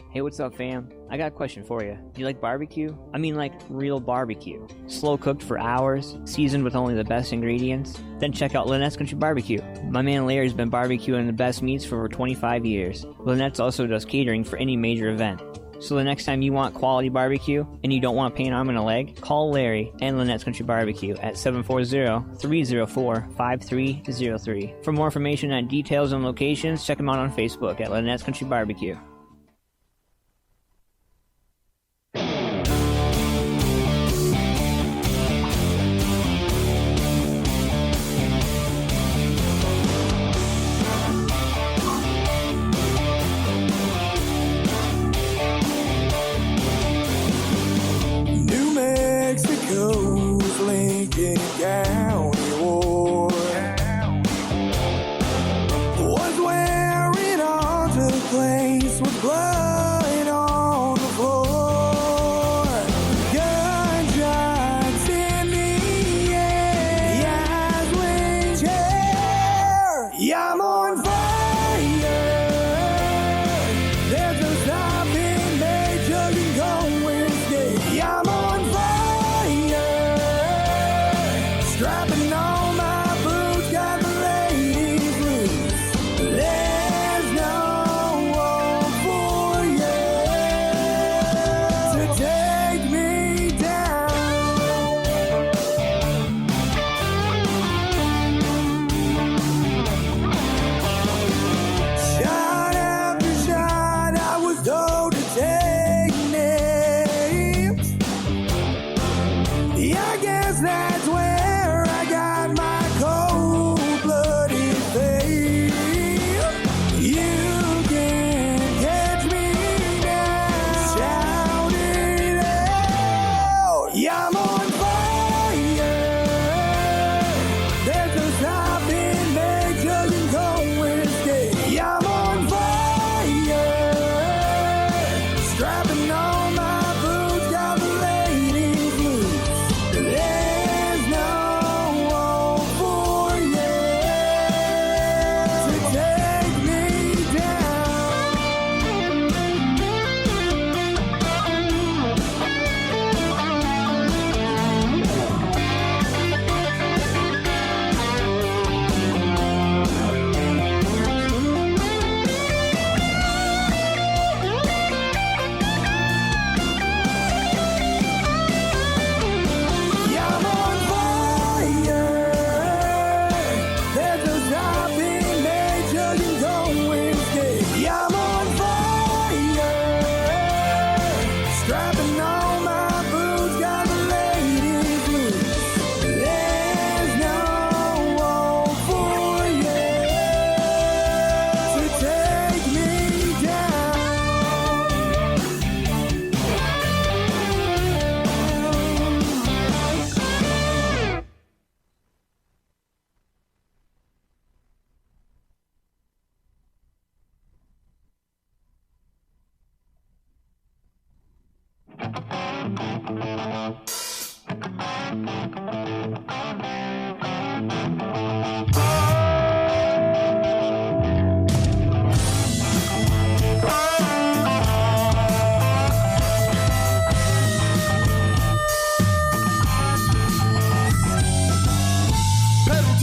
Hey, what's up, fam? I got a question for you. Do you like barbecue? I mean, like real barbecue. Slow cooked for hours, seasoned with only the best ingredients? Then check out Lynettes Country BBQ. My man Larry's been barbecuing the best meats for over 25 years. Lynettes also does catering for any major event. So the next time you want quality barbecue and you don't want to pay an arm and a leg, call Larry and Lynettes Country BBQ at 740-304-5303. For more information on details and locations, check them out on Facebook at Lynettes Country BBQ. Lincoln County War was where it all took place, with blood on the floor, gunshots in the air, the eyes wing chair. Yeah, I'm on fire. There's no stopping me, chugging cold whiskey. Yeah, I'm on strapping on my boots, got the ladies loose. There's no one for you to take me down. Shot after shot, I was told to take names. Yeah, I guess that's where I got my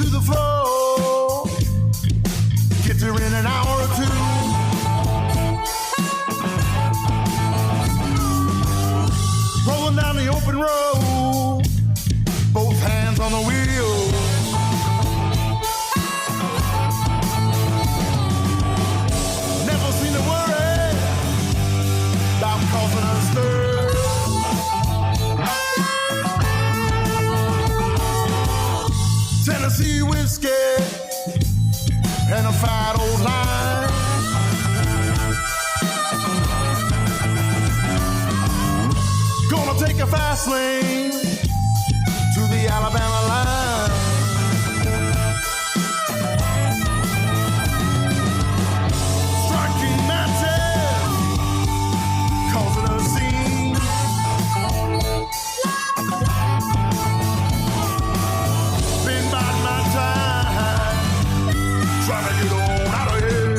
to the floor. Get there in an hour or two. Rolling down the open road, both hands on the wheel. Never seen to worry about causing a stir. Tennessee whiskey and a fat old line. Gonna take a fast lane to the Alabama line. Striking matches, causing a scene. Been biding my time, trying to get on out of here.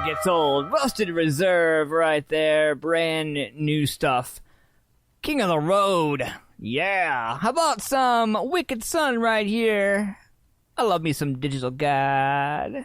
Gets old. Rusted Reserve right there. Brand new stuff. King of the Road. Yeah. How about some Wicked Sun right here? I love me some Digital God.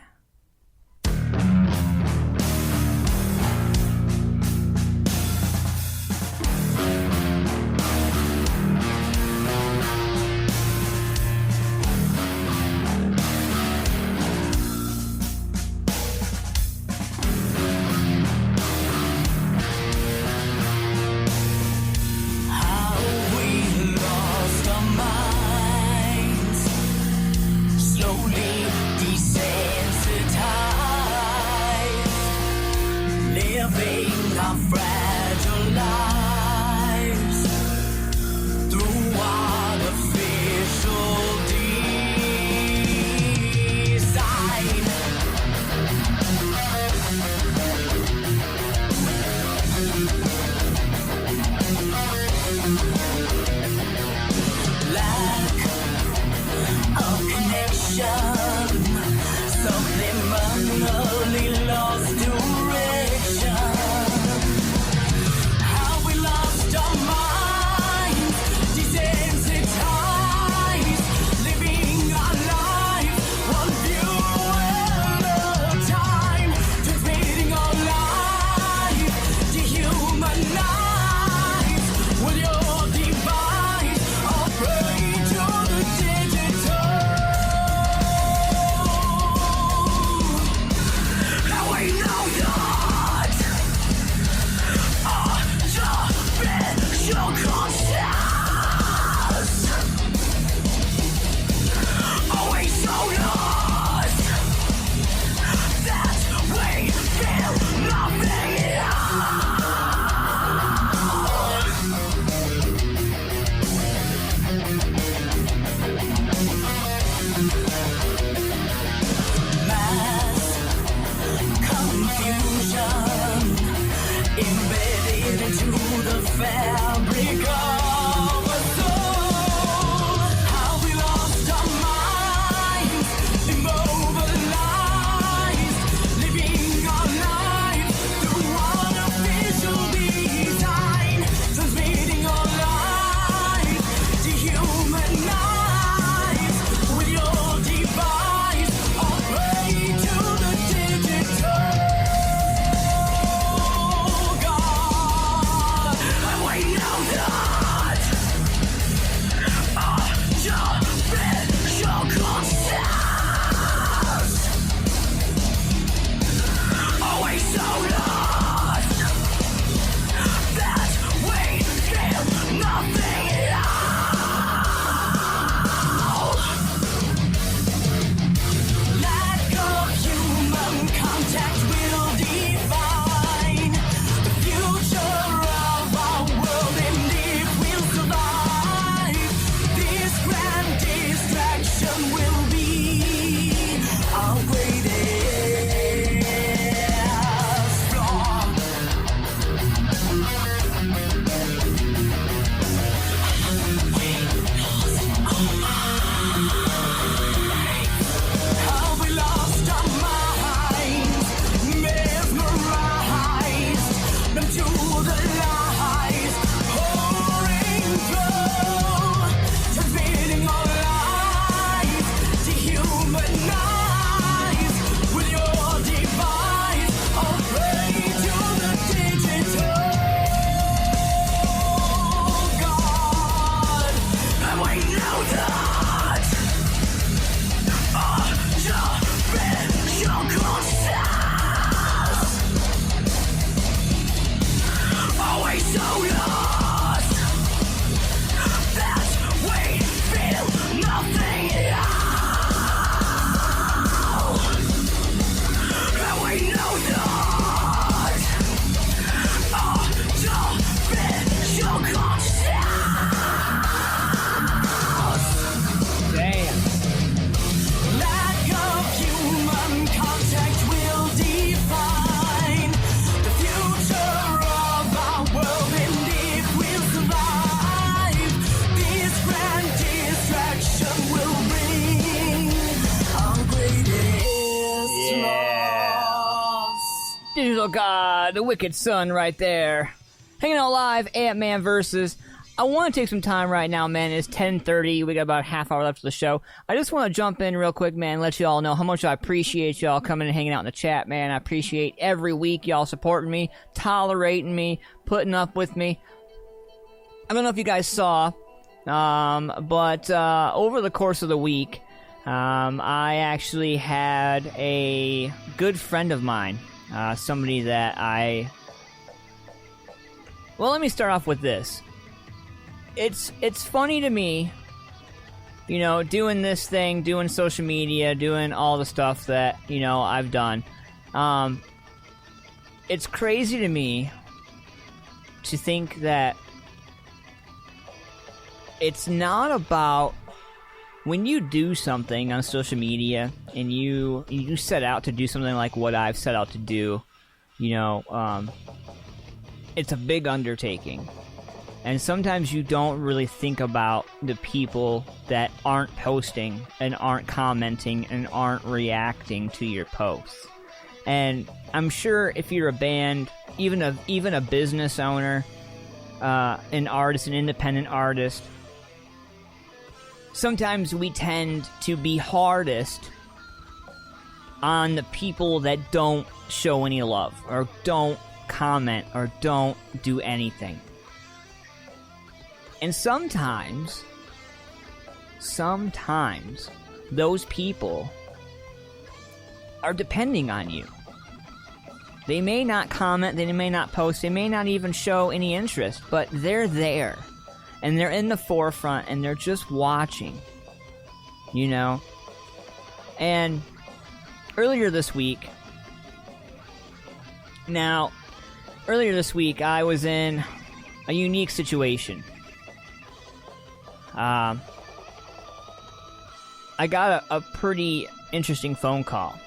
How we embedded into the fabric of a soul. How we lost our minds, immobilized, living our lives through artificial design, transmitting our lives, dehumanize with your device, or pray to the digital. God, and we know that artificial concepts always so lost that we feel nothing at all. Lack of human contact will define the future of our world, and if we'll survive, this grand distraction will be our greatest flaw. How we lost our minds, mesmerized, them to the lies, pouring through, transmitting our lives, dehumanize with your device, or pray to the digital. God, and we know that artificial concepts always so lost that we feel nothing at all. And we know that artificial concepts. Damn. Lack of human contact will define the future of our world, and if we'll survive, this grand distraction will bring our greatest loss. Digital God, the Wicked Sun right there. Hanging out live, Ant-Man versus. I want to take some time right now, man. It's 10:30. We got about a half hour left of the show. I just want to jump in real quick, man, and let you all know how much I appreciate y'all coming and hanging out in the chat, man. I appreciate every week y'all supporting me, tolerating me, putting up with me. I don't know if you guys saw, but over the course of the week, I actually had a good friend of mine, somebody that Well, let me start off with this. It's funny to me, you know, doing this thing, doing social media, doing all the stuff that, you know, I've done. It's crazy to me to think that it's not about when you do something on social media and you set out to do something like what I've set out to do, you know, it's a big undertaking. And sometimes you don't really think about the people that aren't posting and aren't commenting and aren't reacting to your posts. And I'm sure if you're a band, even a business owner, an artist, an independent artist, sometimes we tend to be hardest on the people that don't show any love or don't comment or don't do anything. And sometimes those people are depending on you. They may not comment, they may not post, they may not even show any interest, but they're there. And they're in the forefront, and they're just watching. You know? And earlier this week, I was in a unique situation. I got a pretty interesting phone call.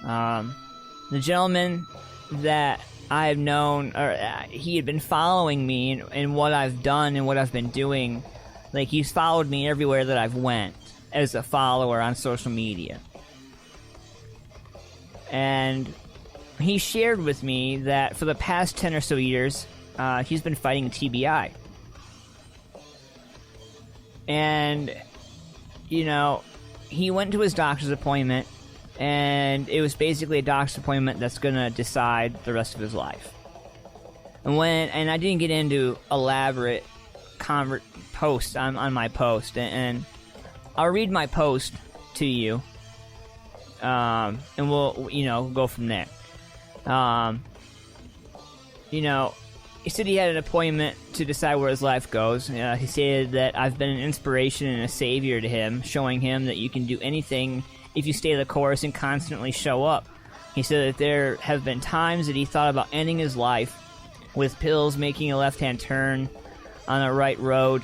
The gentleman that I have known, or he had been following me and what I've done and what I've been doing. Like, he's followed me everywhere that I've went as a follower on social media. And he shared with me that for the past 10 or so years, he's been fighting TBI. And, you know, he went to his doctor's appointment, and it was basically a doctor's appointment that's going to decide the rest of his life. And I didn't get into elaborate posts on my post, and I'll read my post to you, and we'll, you know, go from there. You know, he said he had an appointment to decide where his life goes. He stated that I've been an inspiration and a savior to him, showing him that you can do anything if you stay the course and constantly show up. He said that there have been times that he thought about ending his life with pills, making a left-hand turn on a right road,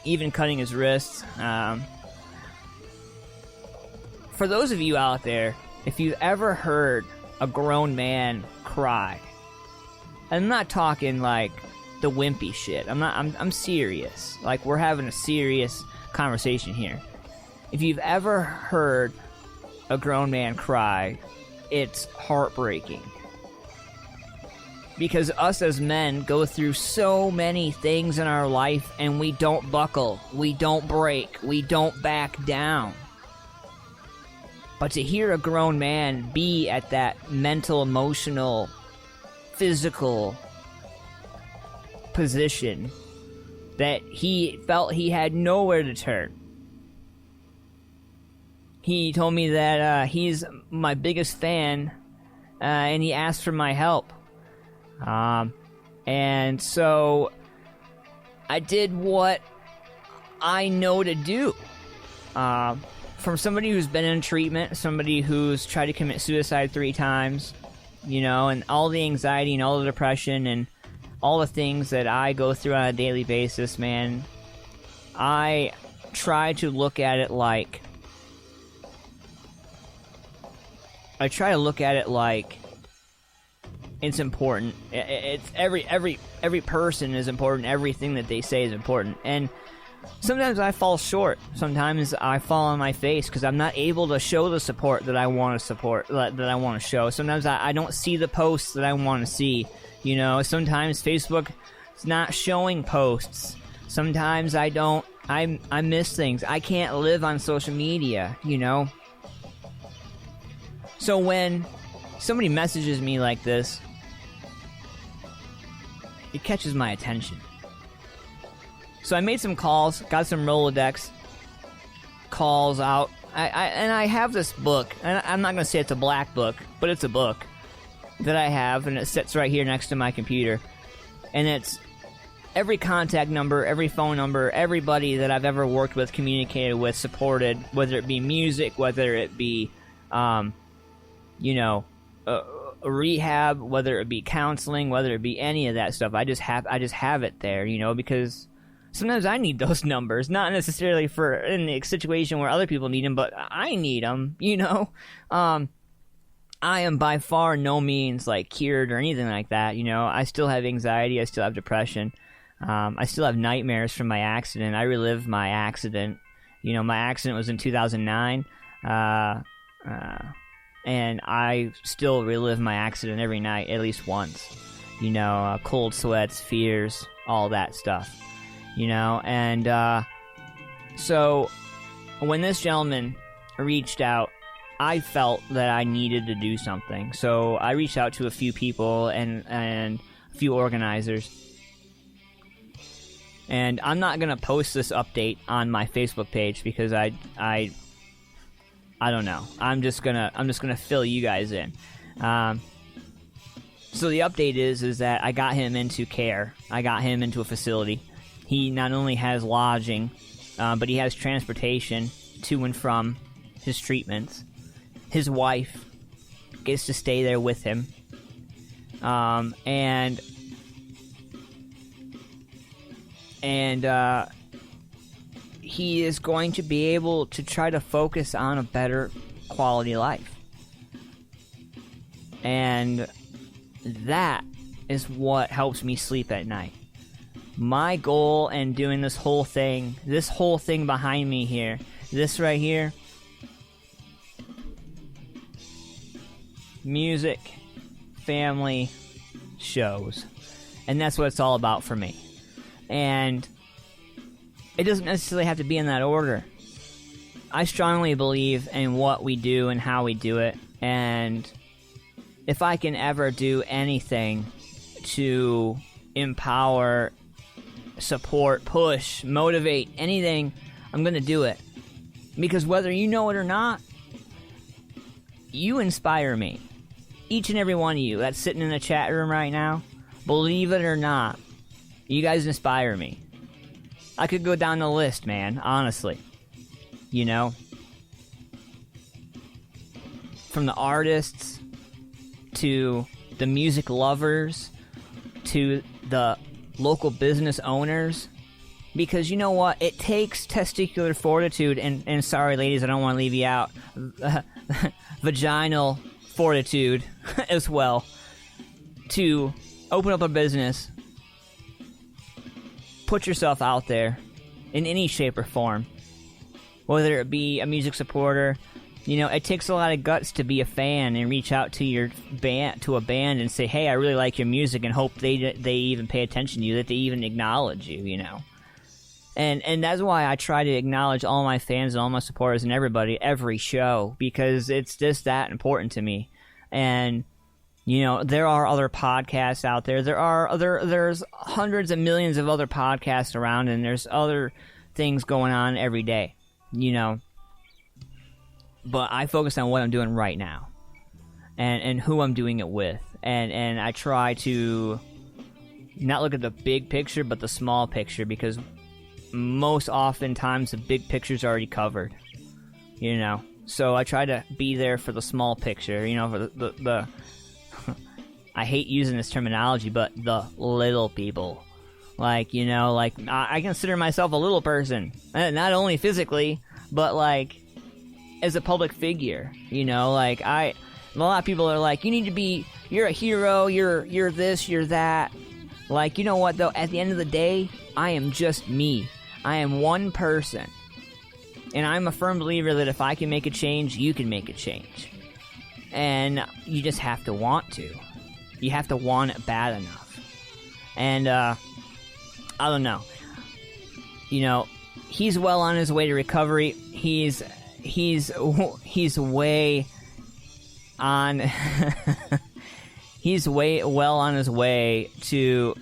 even cutting his wrists. For those of you out there, if you've ever heard a grown man cry, I'm not talking like the wimpy shit. I'm serious. Like, we're having a serious conversation here. If you've ever heard a grown man cry, it's heartbreaking. Because us as men go through so many things in our life, and we don't buckle, we don't break, we don't back down. But to hear a grown man be at that mental, emotional, physical position that he felt he had nowhere to turn. He told me that he's my biggest fan, and he asked for my help. And so I did what I know to do. From somebody who's been in treatment, somebody who's tried to commit suicide 3 times, you know, and all the anxiety and all the depression and all the things that I go through on a daily basis, man, I try to look at it like it's important. It's every person is important. Everything that they say is important. And sometimes I fall short. Sometimes I fall on my face because I'm not able to show the support that I want to show. Sometimes I don't see the posts that I want to see. You know, sometimes Facebook is not showing posts. Sometimes I miss things. I can't live on social media, you know. So when somebody messages me like this, it catches my attention. So I made some calls, got some Rolodex calls out. I have this book, and I'm not going to say it's a black book, but it's a book that I have, and it sits right here next to my computer. And it's every contact number, every phone number, everybody that I've ever worked with, communicated with, supported, whether it be music, whether it be, rehab, whether it be counseling, whether it be any of that stuff. I just have it there, you know, because sometimes I need those numbers, not necessarily for in the situation where other people need them, but I need them, you know. I am by far no means like cured or anything like that, you know. I still have anxiety, I still have depression, I still have nightmares from my accident. I relive my accident. You know, my accident was in 2009, and I still relive my accident every night, at least once. You know, cold sweats, fears, all that stuff. You know, and so when this gentleman reached out, I felt that I needed to do something. So I reached out to a few people and a few organizers. And I'm not gonna post this update on my Facebook page because I don't know. I'm just gonna fill you guys in. So the update is that I got him into care. I got him into a facility. He not only has lodging, but he has transportation to and from his treatments. His wife gets to stay there with him. And he is going to be able to try to focus on a better quality life. And that is what helps me sleep at night. My goal in doing this whole thing behind me here, this right here, music, family, shows. And that's what it's all about for me. And it doesn't necessarily have to be in that order. I strongly believe in what we do and how we do it. And if I can ever do anything to empower, support, push, motivate, anything, I'm going to do it. Because whether you know it or not, you inspire me. Each and every one of you that's sitting in the chat room right now, believe it or not, you guys inspire me. I could go down the list, man, honestly. You know? From the artists, to the music lovers, to the local business owners. Because you know what? It takes testicular fortitude, and sorry ladies, I don't want to leave you out, vaginal fortitude as well, to open up a business, put yourself out there in any shape or form, whether it be a music supporter. You know, it takes a lot of guts to be a fan and reach out to your band, to a band, and say, hey, I really like your music, and hope they even pay attention to you, that they even acknowledge you, you know. And that's why I try to acknowledge all my fans and all my supporters and everybody every show, because it's just that important to me. And you know, there are other podcasts out there. There's hundreds of millions of other podcasts around, and there's other things going on every day, you know. But I focus on what I'm doing right now, and who I'm doing it with, and I try to not look at the big picture, but the small picture, because most oftentimes the big picture's already covered, you know. So I try to be there for the small picture, you know, for the I hate using this terminology, but the little people. Like, you know, like, I consider myself a little person. Not only physically, but, like, as a public figure. You know, like, a lot of people are like, you need to be, you're a hero, you're this, you're that. Like, you know what, though? At the end of the day, I am just me. I am one person. And I'm a firm believer that if I can make a change, you can make a change. And you just have to want to. You have to want it bad enough. And, I don't know. You know, he's well on his way to recovery. He's way on... he's way well on his way to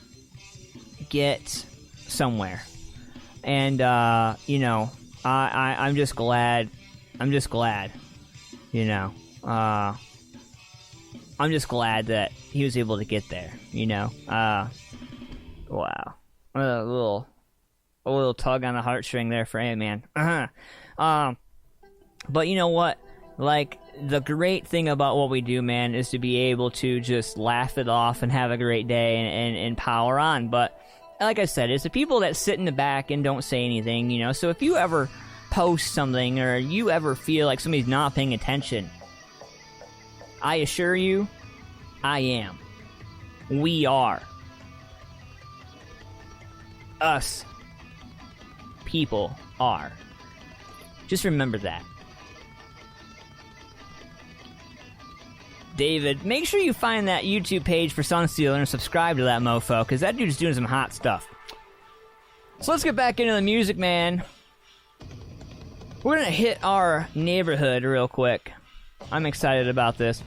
get somewhere. And, you know, I'm just glad. You know, I'm just glad that he was able to get there, you know. Wow. A little tug on the heartstring there for Ant-Man. But you know what? Like, the great thing about what we do, man, is to be able to just laugh it off and have a great day and power on. But, like I said, it's the people that sit in the back and don't say anything, you know. So if you ever post something, or you ever feel like somebody's not paying attention, I assure you, I am. We are. Us. People are. Just remember that. David, make sure you find that YouTube page for Sunsealer and subscribe to that mofo, because that dude's doing some hot stuff. So let's get back into the music, man. We're gonna hit our neighborhood real quick. I'm excited about this.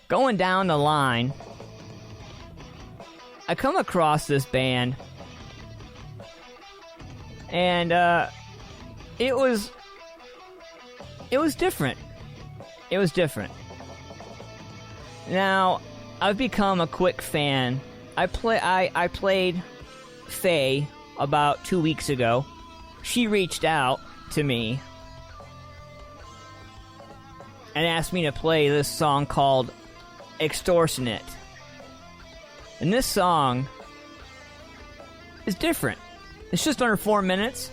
Going down the line, I come across this band, and it was different. It was different. Now, I've become a quick fan. I played Faye about 2 weeks ago. She reached out to me and asked me to play this song called Extortionate. And this song is different. It's just under 4 minutes.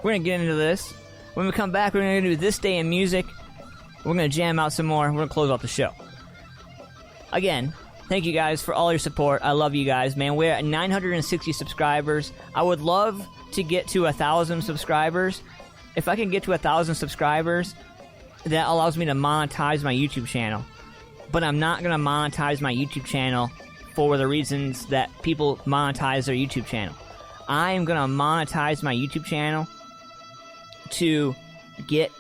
We're going to get into this. When we come back, we're going to do This Day in Music. We're going to jam out some more. We're going to close off the show. Again, Thank you guys for all your support. I love you guys, man. We're at 960 subscribers. I would love to get to 1,000 subscribers. If I can get to 1,000 subscribers, that allows me to monetize my YouTube channel. But I'm not going to monetize my YouTube channel for the reasons that people monetize their YouTube channel. I am going to monetize my YouTube channel to get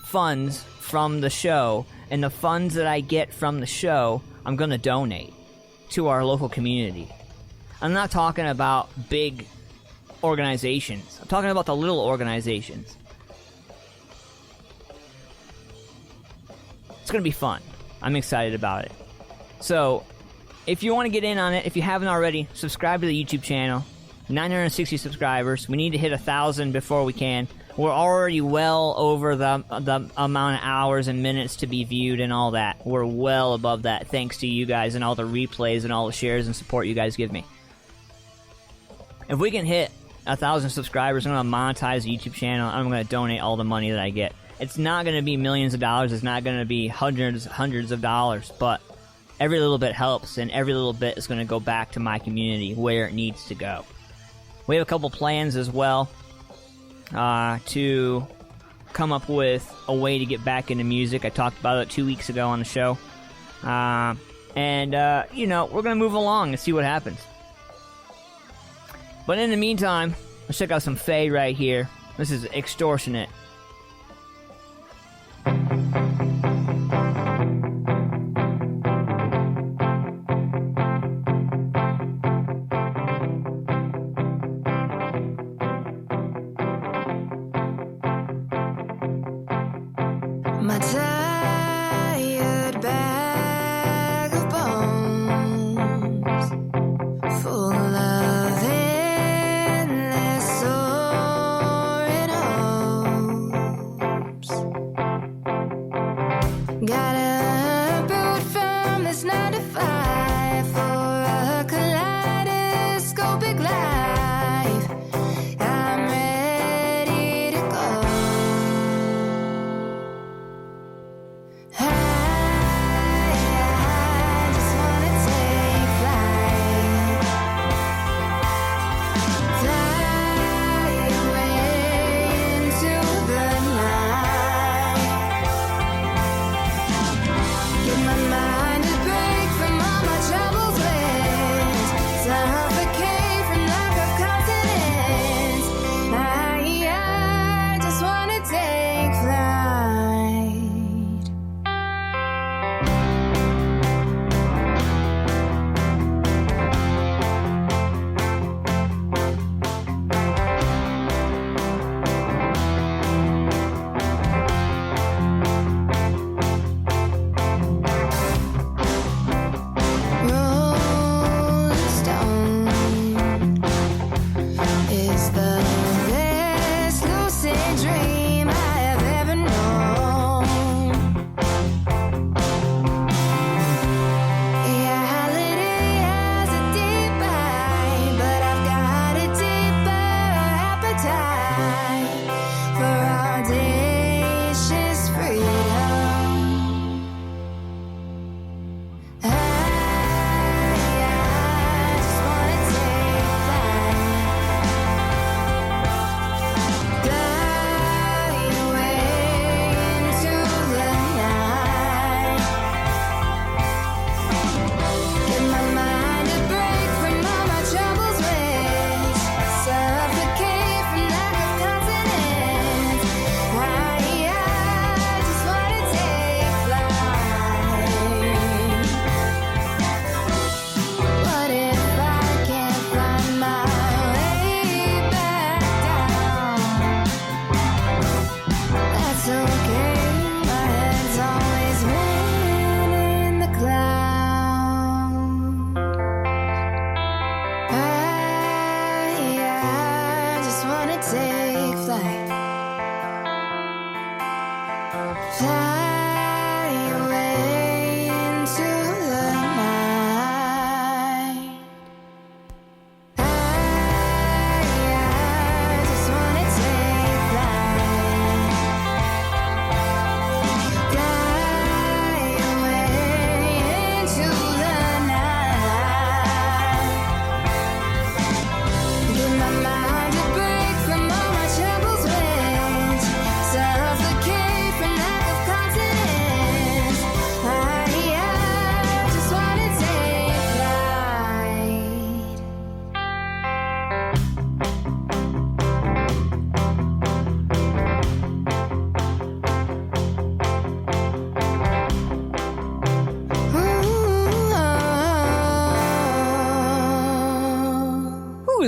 funds from the show, and the funds that I get from the show, I'm going to donate to our local community. I'm not talking about big organizations. I'm talking about the little organizations. It's going to be fun. I'm excited about it. So, if you want to get in on it, if you haven't already, subscribe to the YouTube channel. 960 subscribers. We need to hit 1,000 before we can. We're already well over the amount of hours and minutes to be viewed and all that. We're well above that, thanks to you guys and all the replays and all the shares and support you guys give me. If we can hit 1,000 subscribers, I'm going to monetize the YouTube channel. I'm going to donate all the money that I get. It's not going to be millions of dollars. It's not going to be hundreds of dollars. But every little bit helps, and every little bit is going to go back to my community where it needs to go. We have a couple plans as well to come up with a way to get back into music. I talked about it 2 weeks ago on the show. You know, we're going to move along and see what happens. But in the meantime, let's check out some Faye right here. This is Extortionate. My tired bag of bones, full of endless soaring hopes.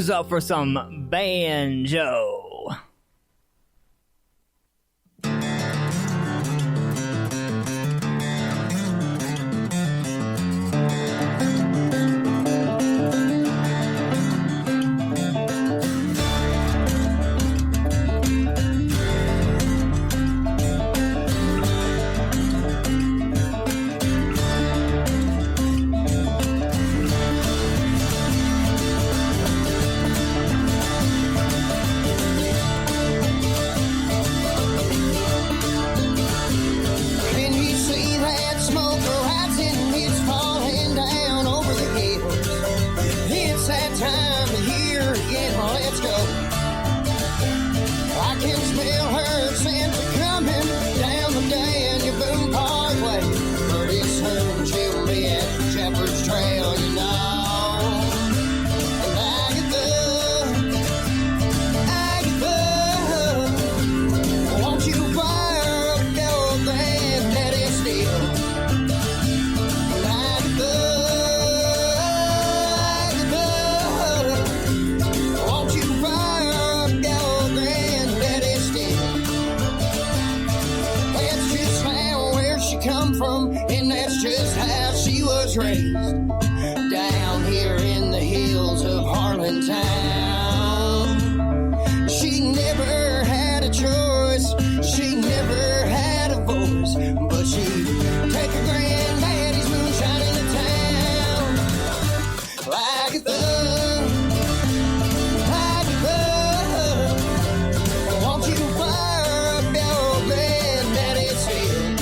Who's up for some banjo? Raised down here in the hills of Harlantown. She never had a choice, she never had a voice, but she'd take her granddaddy's moonshine into town like a thug, like a thug. Won't you fire up your granddaddy's hill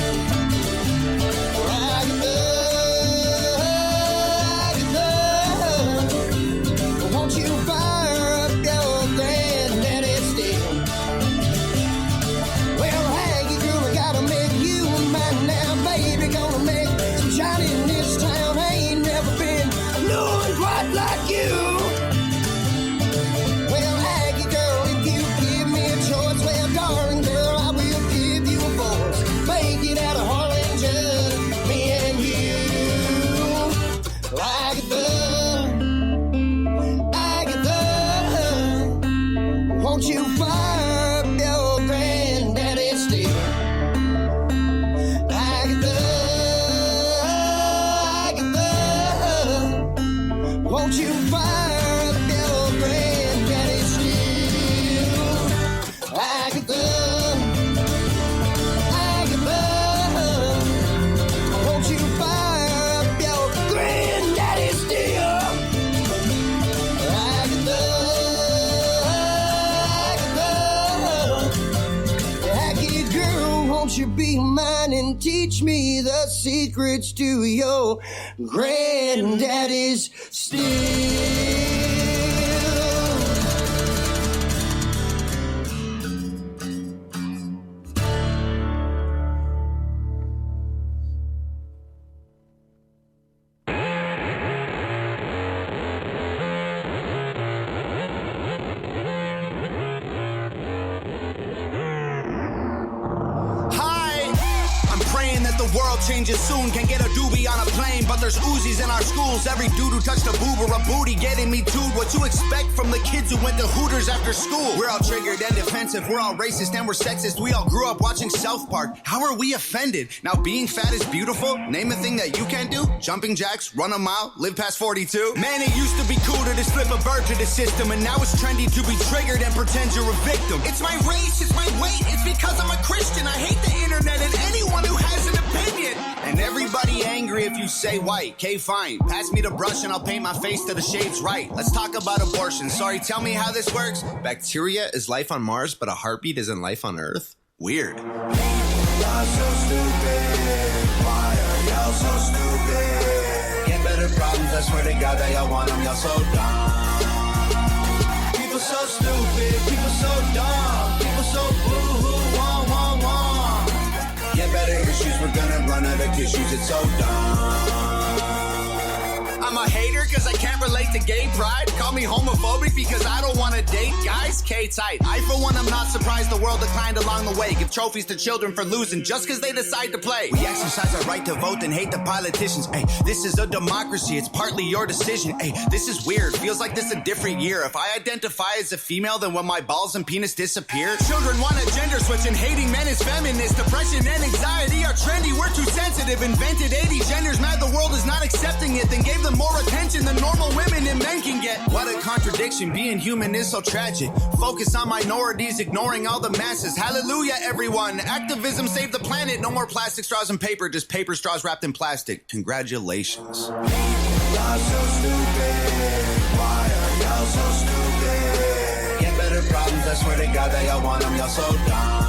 like a thug? Teach me the secrets to your granddaddy's steel. Changes soon, can get a doobie on a plane, but there's Uzis in our schools. Every dude who touched a boob or a booty getting me too. What you expect from the kids who went to Hooters after school? We're all triggered and defensive, we're all racist and we're sexist. We all grew up watching South Park. How are we offended? Now being fat is beautiful? Name a thing that you can't do. Jumping jacks, run a mile, live past 42. Man, it used to be cool to just flip a bird to the system, and now it's trendy to be triggered and pretend you're a victim. It's my race, it's my weight, it's because I'm a Christian. I hate the internet and anyone who has an opinion. And everybody angry if you say white. Okay, fine. Pass me the brush and I'll paint my face to the shades right. Let's talk about abortion. Sorry, tell me how this works. Bacteria is life on Mars, but a heartbeat isn't life on Earth? Weird. Y'all so stupid. Why are y'all so stupid? Get better problems, I swear to God that y'all want them. Y'all so dumb. People so stupid. People so dumb. People so boo-hoo. Wah, wah, wah. Get better issues, we're gonna run out of tissues. It's so dumb. I'm a hater cause I can't relate to gay pride. Call me homophobic because I don't want to date guys. K-tight. I for one am not surprised the world declined along the way. Give trophies to children for losing just cause they decide to play. We exercise our right to vote and hate the politicians. Ay, this is a democracy, it's partly your decision. Ay, this is weird, feels like this a different year. If I identify as a female, then when my balls and penis disappear. Children want a gender switch and hating men is feminist. Depression and anxiety are trendy, we're too sensitive. Invented 80 genders, mad the world is not accepting it. Then gave them more attention than normal women and men can get. What a contradiction, being human is so tragic. Focus on minorities, ignoring all the masses. Hallelujah everyone, activism saved the planet. No more plastic straws and paper, just paper straws wrapped in plastic. Congratulations. Y'all so stupid, why are y'all so stupid? Get better problems, I swear to God that y'all want them, y'all so dumb.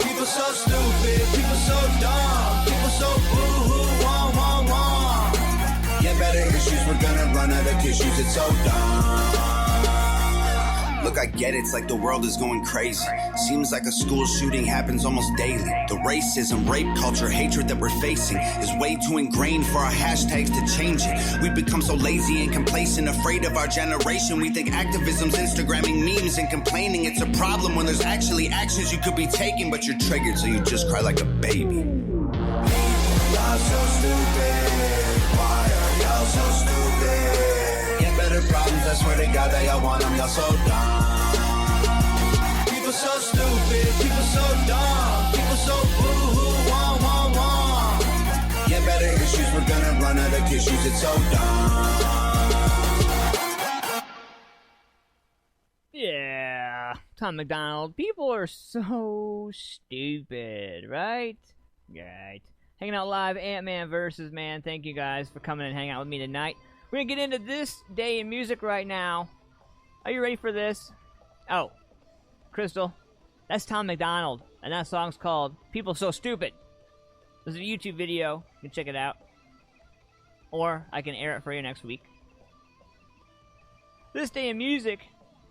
People so stupid, people so dumb, people so boo-hoo, wah, wah, wah. Get better issues, we're gonna run out of tissues, it's so dumb. Look, I get it, it's like the world is going crazy. Seems like a school shooting happens almost daily. The racism, rape culture, hatred that we're facing is way too ingrained for our hashtags to change it. We've become so lazy and complacent, afraid of our generation. We think activism's Instagramming memes and complaining. It's a problem when there's actually actions you could be taking, but you're triggered, so you just cry like a baby. Y'all so stupid, why are y'all so stupid? Get better problems, I swear to God that y'all want them, y'all so dumb. People so stupid, people so dumb, people so boo-hoo, wah, wah, wah. Get better issues, we're gonna run out of tissues, it's so dumb. Yeah, Tom McDonald, people are so stupid, right? Right. Hanging out live, Ant-Man versus, man. Thank you guys for coming and hanging out with me tonight. We're going to get into this day in music right now. Are you ready for this? Oh, Crystal, that's Tom McDonald, and that song's called People So Stupid. There's a YouTube video. You can check it out. Or I can air it for you next week. This day in music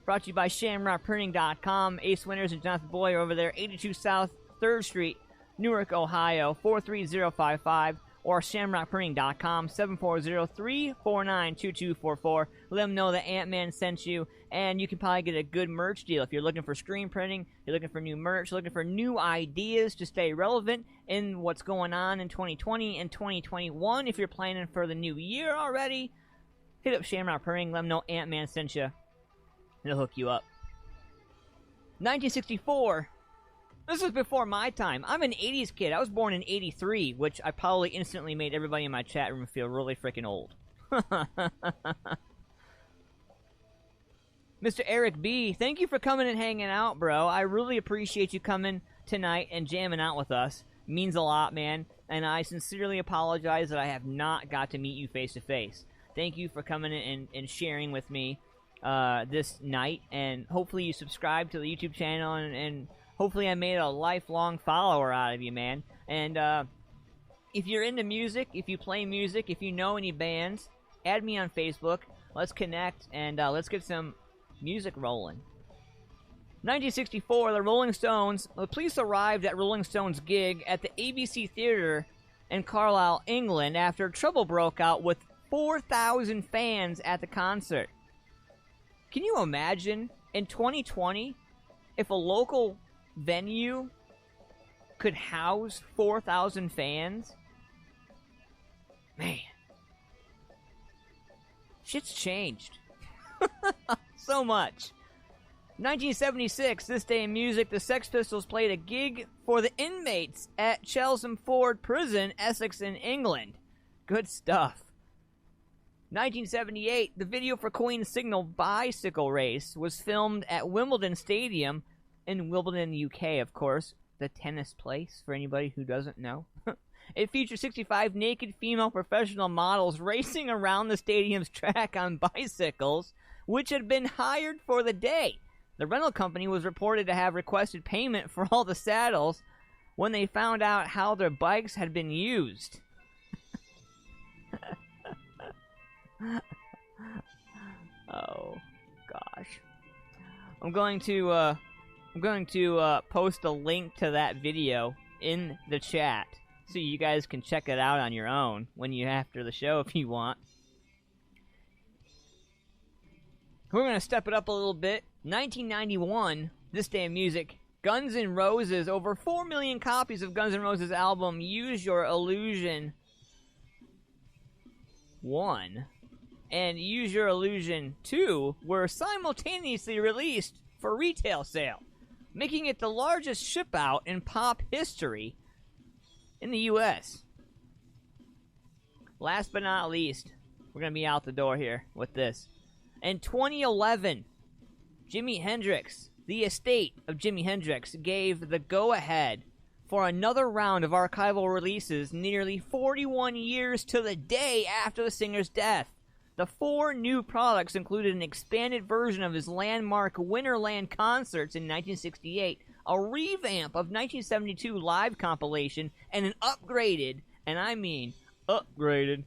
brought to you by ShamrockPrinting.com. Ace Winters and Jonathan Boyer over there, 82 South 3rd Street, Newark, Ohio, 43055. Or ShamrockPrinting.com, 740-349-2244. Let them know that Ant-Man sent you, and you can probably get a good merch deal. If you're looking for screen printing, you're looking for new merch, you're looking for new ideas to stay relevant in what's going on in 2020 and 2021. If you're planning for the new year already, hit up Shamrock Printing, let them know Ant-Man sent you, and they'll hook you up. 1964. This was before my time. I'm an 80s kid. I was born in 83, which I probably instantly made everybody in my chat room feel really freaking old. Mr. Eric B., thank you for coming and hanging out, bro. I really appreciate you coming tonight and jamming out with us. It means a lot, man. And I sincerely apologize that I have not got to meet you face to face. Thank you for coming in and sharing with me this night. And hopefully you subscribe to the YouTube channel and hopefully I made a lifelong follower out of you, man. And if you're into music, if you play music, if you know any bands, add me on Facebook. Let's connect, and let's get some music rolling. 1964, the Rolling Stones. The police arrived at Rolling Stones' gig at the ABC Theatre in Carlisle, England, after trouble broke out with 4,000 fans at the concert. Can you imagine, in 2020, if a local venue could house 4,000 fans? Man, shit's changed so much. 1976, this day in music, the Sex Pistols played a gig for the inmates at Chelmsford Prison, Essex in England. Good stuff. 1978, the video for Queen's Signal bicycle race was filmed at Wimbledon Stadium in Wimbledon, UK, of course, the tennis place, for anybody who doesn't know. It featured 65 naked female professional models racing around the stadium's track on bicycles, which had been hired for the day. The rental company was reported to have requested payment for all the saddles when they found out how their bikes had been used. Oh, gosh. I'm going to post a link to that video in the chat so you guys can check it out on your own when you after the show if you want. We're going to step it up a little bit. 1991, this day in music, Guns N' Roses, over 4 million copies of Guns N' Roses' album Use Your Illusion 1 and Use Your Illusion 2 were simultaneously released for retail sale, making it the largest ship-out in pop history in the U.S. Last but not least, we're going to be out the door here with this. In 2011, Jimi Hendrix, the estate of Jimi Hendrix, gave the go-ahead for another round of archival releases nearly 41 years to the day after the singer's death. The 4 new products included an expanded version of his landmark Winterland concerts in 1968, a revamp of 1972 live compilation, and an upgraded, and I mean upgraded,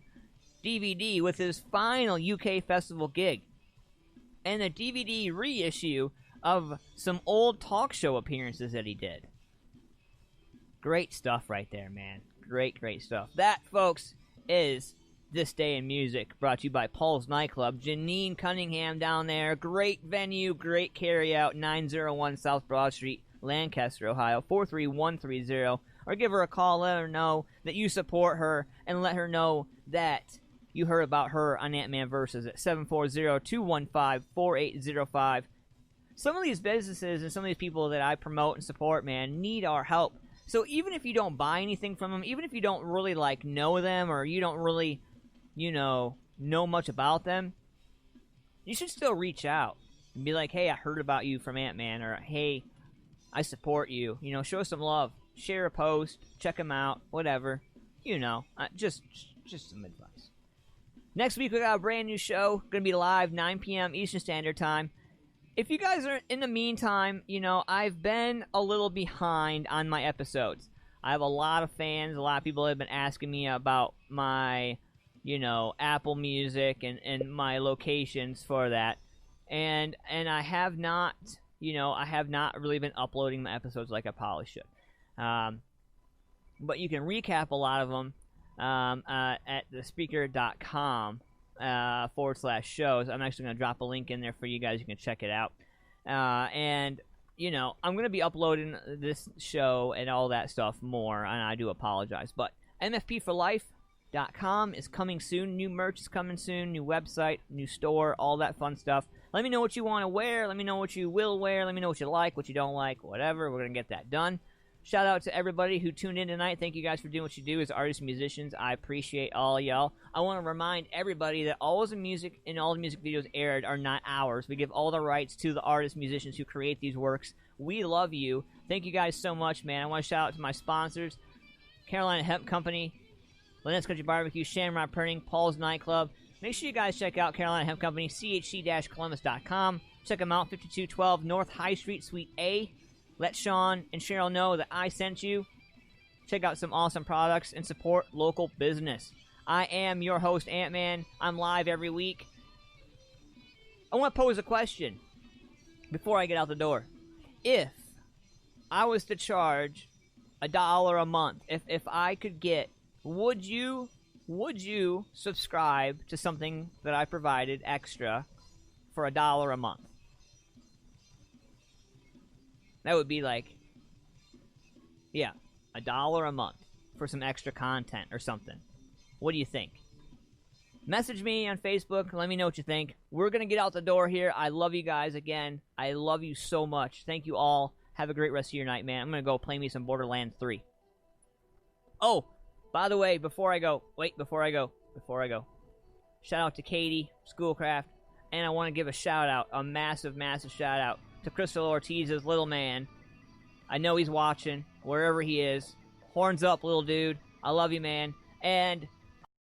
DVD with his final UK festival gig, and a DVD reissue of some old talk show appearances that he did. Great stuff right there, man. Great, great stuff. That, folks, is This Day in Music, brought to you by Paul's Nightclub. Janine Cunningham down there. Great venue, great carryout. 901 South Broad Street, Lancaster, Ohio, 43130. Or give her a call, let her know that you support her, and let her know that you heard about her on Ant-Man Versus at 740-215-4805. Some of these businesses and some of these people that I promote and support, man, need our help. So even if you don't buy anything from them, even if you don't really, know them, or you don't really, know much about them, you should still reach out and be like, hey, I heard about you from Ant-Man, or hey, I support you. Show some love. Share a post. Check them out. Whatever. Just some advice. Next week, we got a brand new show. Going to be live 9 p.m. Eastern Standard Time. If you guys are, in the meantime, I've been a little behind on my episodes. I have a lot of fans, a lot of people have been asking me about my, Apple Music and my locations for that. And I have not, I have not really been uploading my episodes like I probably should. But you can recap a lot of them at thespeaker.com. /shows. I'm actually going to drop a link in there for you guys. You can check it out. And, I'm going to be uploading this show and all that stuff more, and I do apologize. But mfpforlife.com is coming soon. New merch is coming soon. New website, new store, all that fun stuff. Let me know what you want to wear. Let me know what you will wear. Let me know what you like, what you don't like, whatever. We're going to get that done. Shout out to everybody who tuned in tonight. Thank you guys for doing what you do as artists and musicians. I appreciate all y'all. I want to remind everybody that all the music and all the music videos aired are not ours. We give all the rights to the artists, musicians who create these works. We love you. Thank you guys so much, man. I want to shout out to my sponsors, Carolina Hemp Company, Lynettes Country BBQ, Shamrock Printing, Paul's Nightclub. Make sure you guys check out Carolina Hemp Company, chc-columbus.com. Check them out, 5212 North High Street, Suite A. Let Sean and Cheryl know that I sent you. Check out some awesome products and support local business. I am your host, Ant-Man. I'm live every week. I want to pose a question before I get out the door. If I was to charge $1 a month, if I could get, would you subscribe to something that I provided extra for $1 a month? That would be $1 a month for some extra content or something. What do you think? Message me on Facebook. Let me know what you think. We're going to get out the door here. I love you guys again. I love you so much. Thank you all. Have a great rest of your night, man. I'm going to go play me some Borderlands 3. Oh, by the way, before I go. Shout out to Katie, Schoolcraft. And I want to give a shout out, a massive, massive shout out to Crystal Ortiz's little man. I know he's watching, wherever he is. Horns up, little dude. I love you, man. And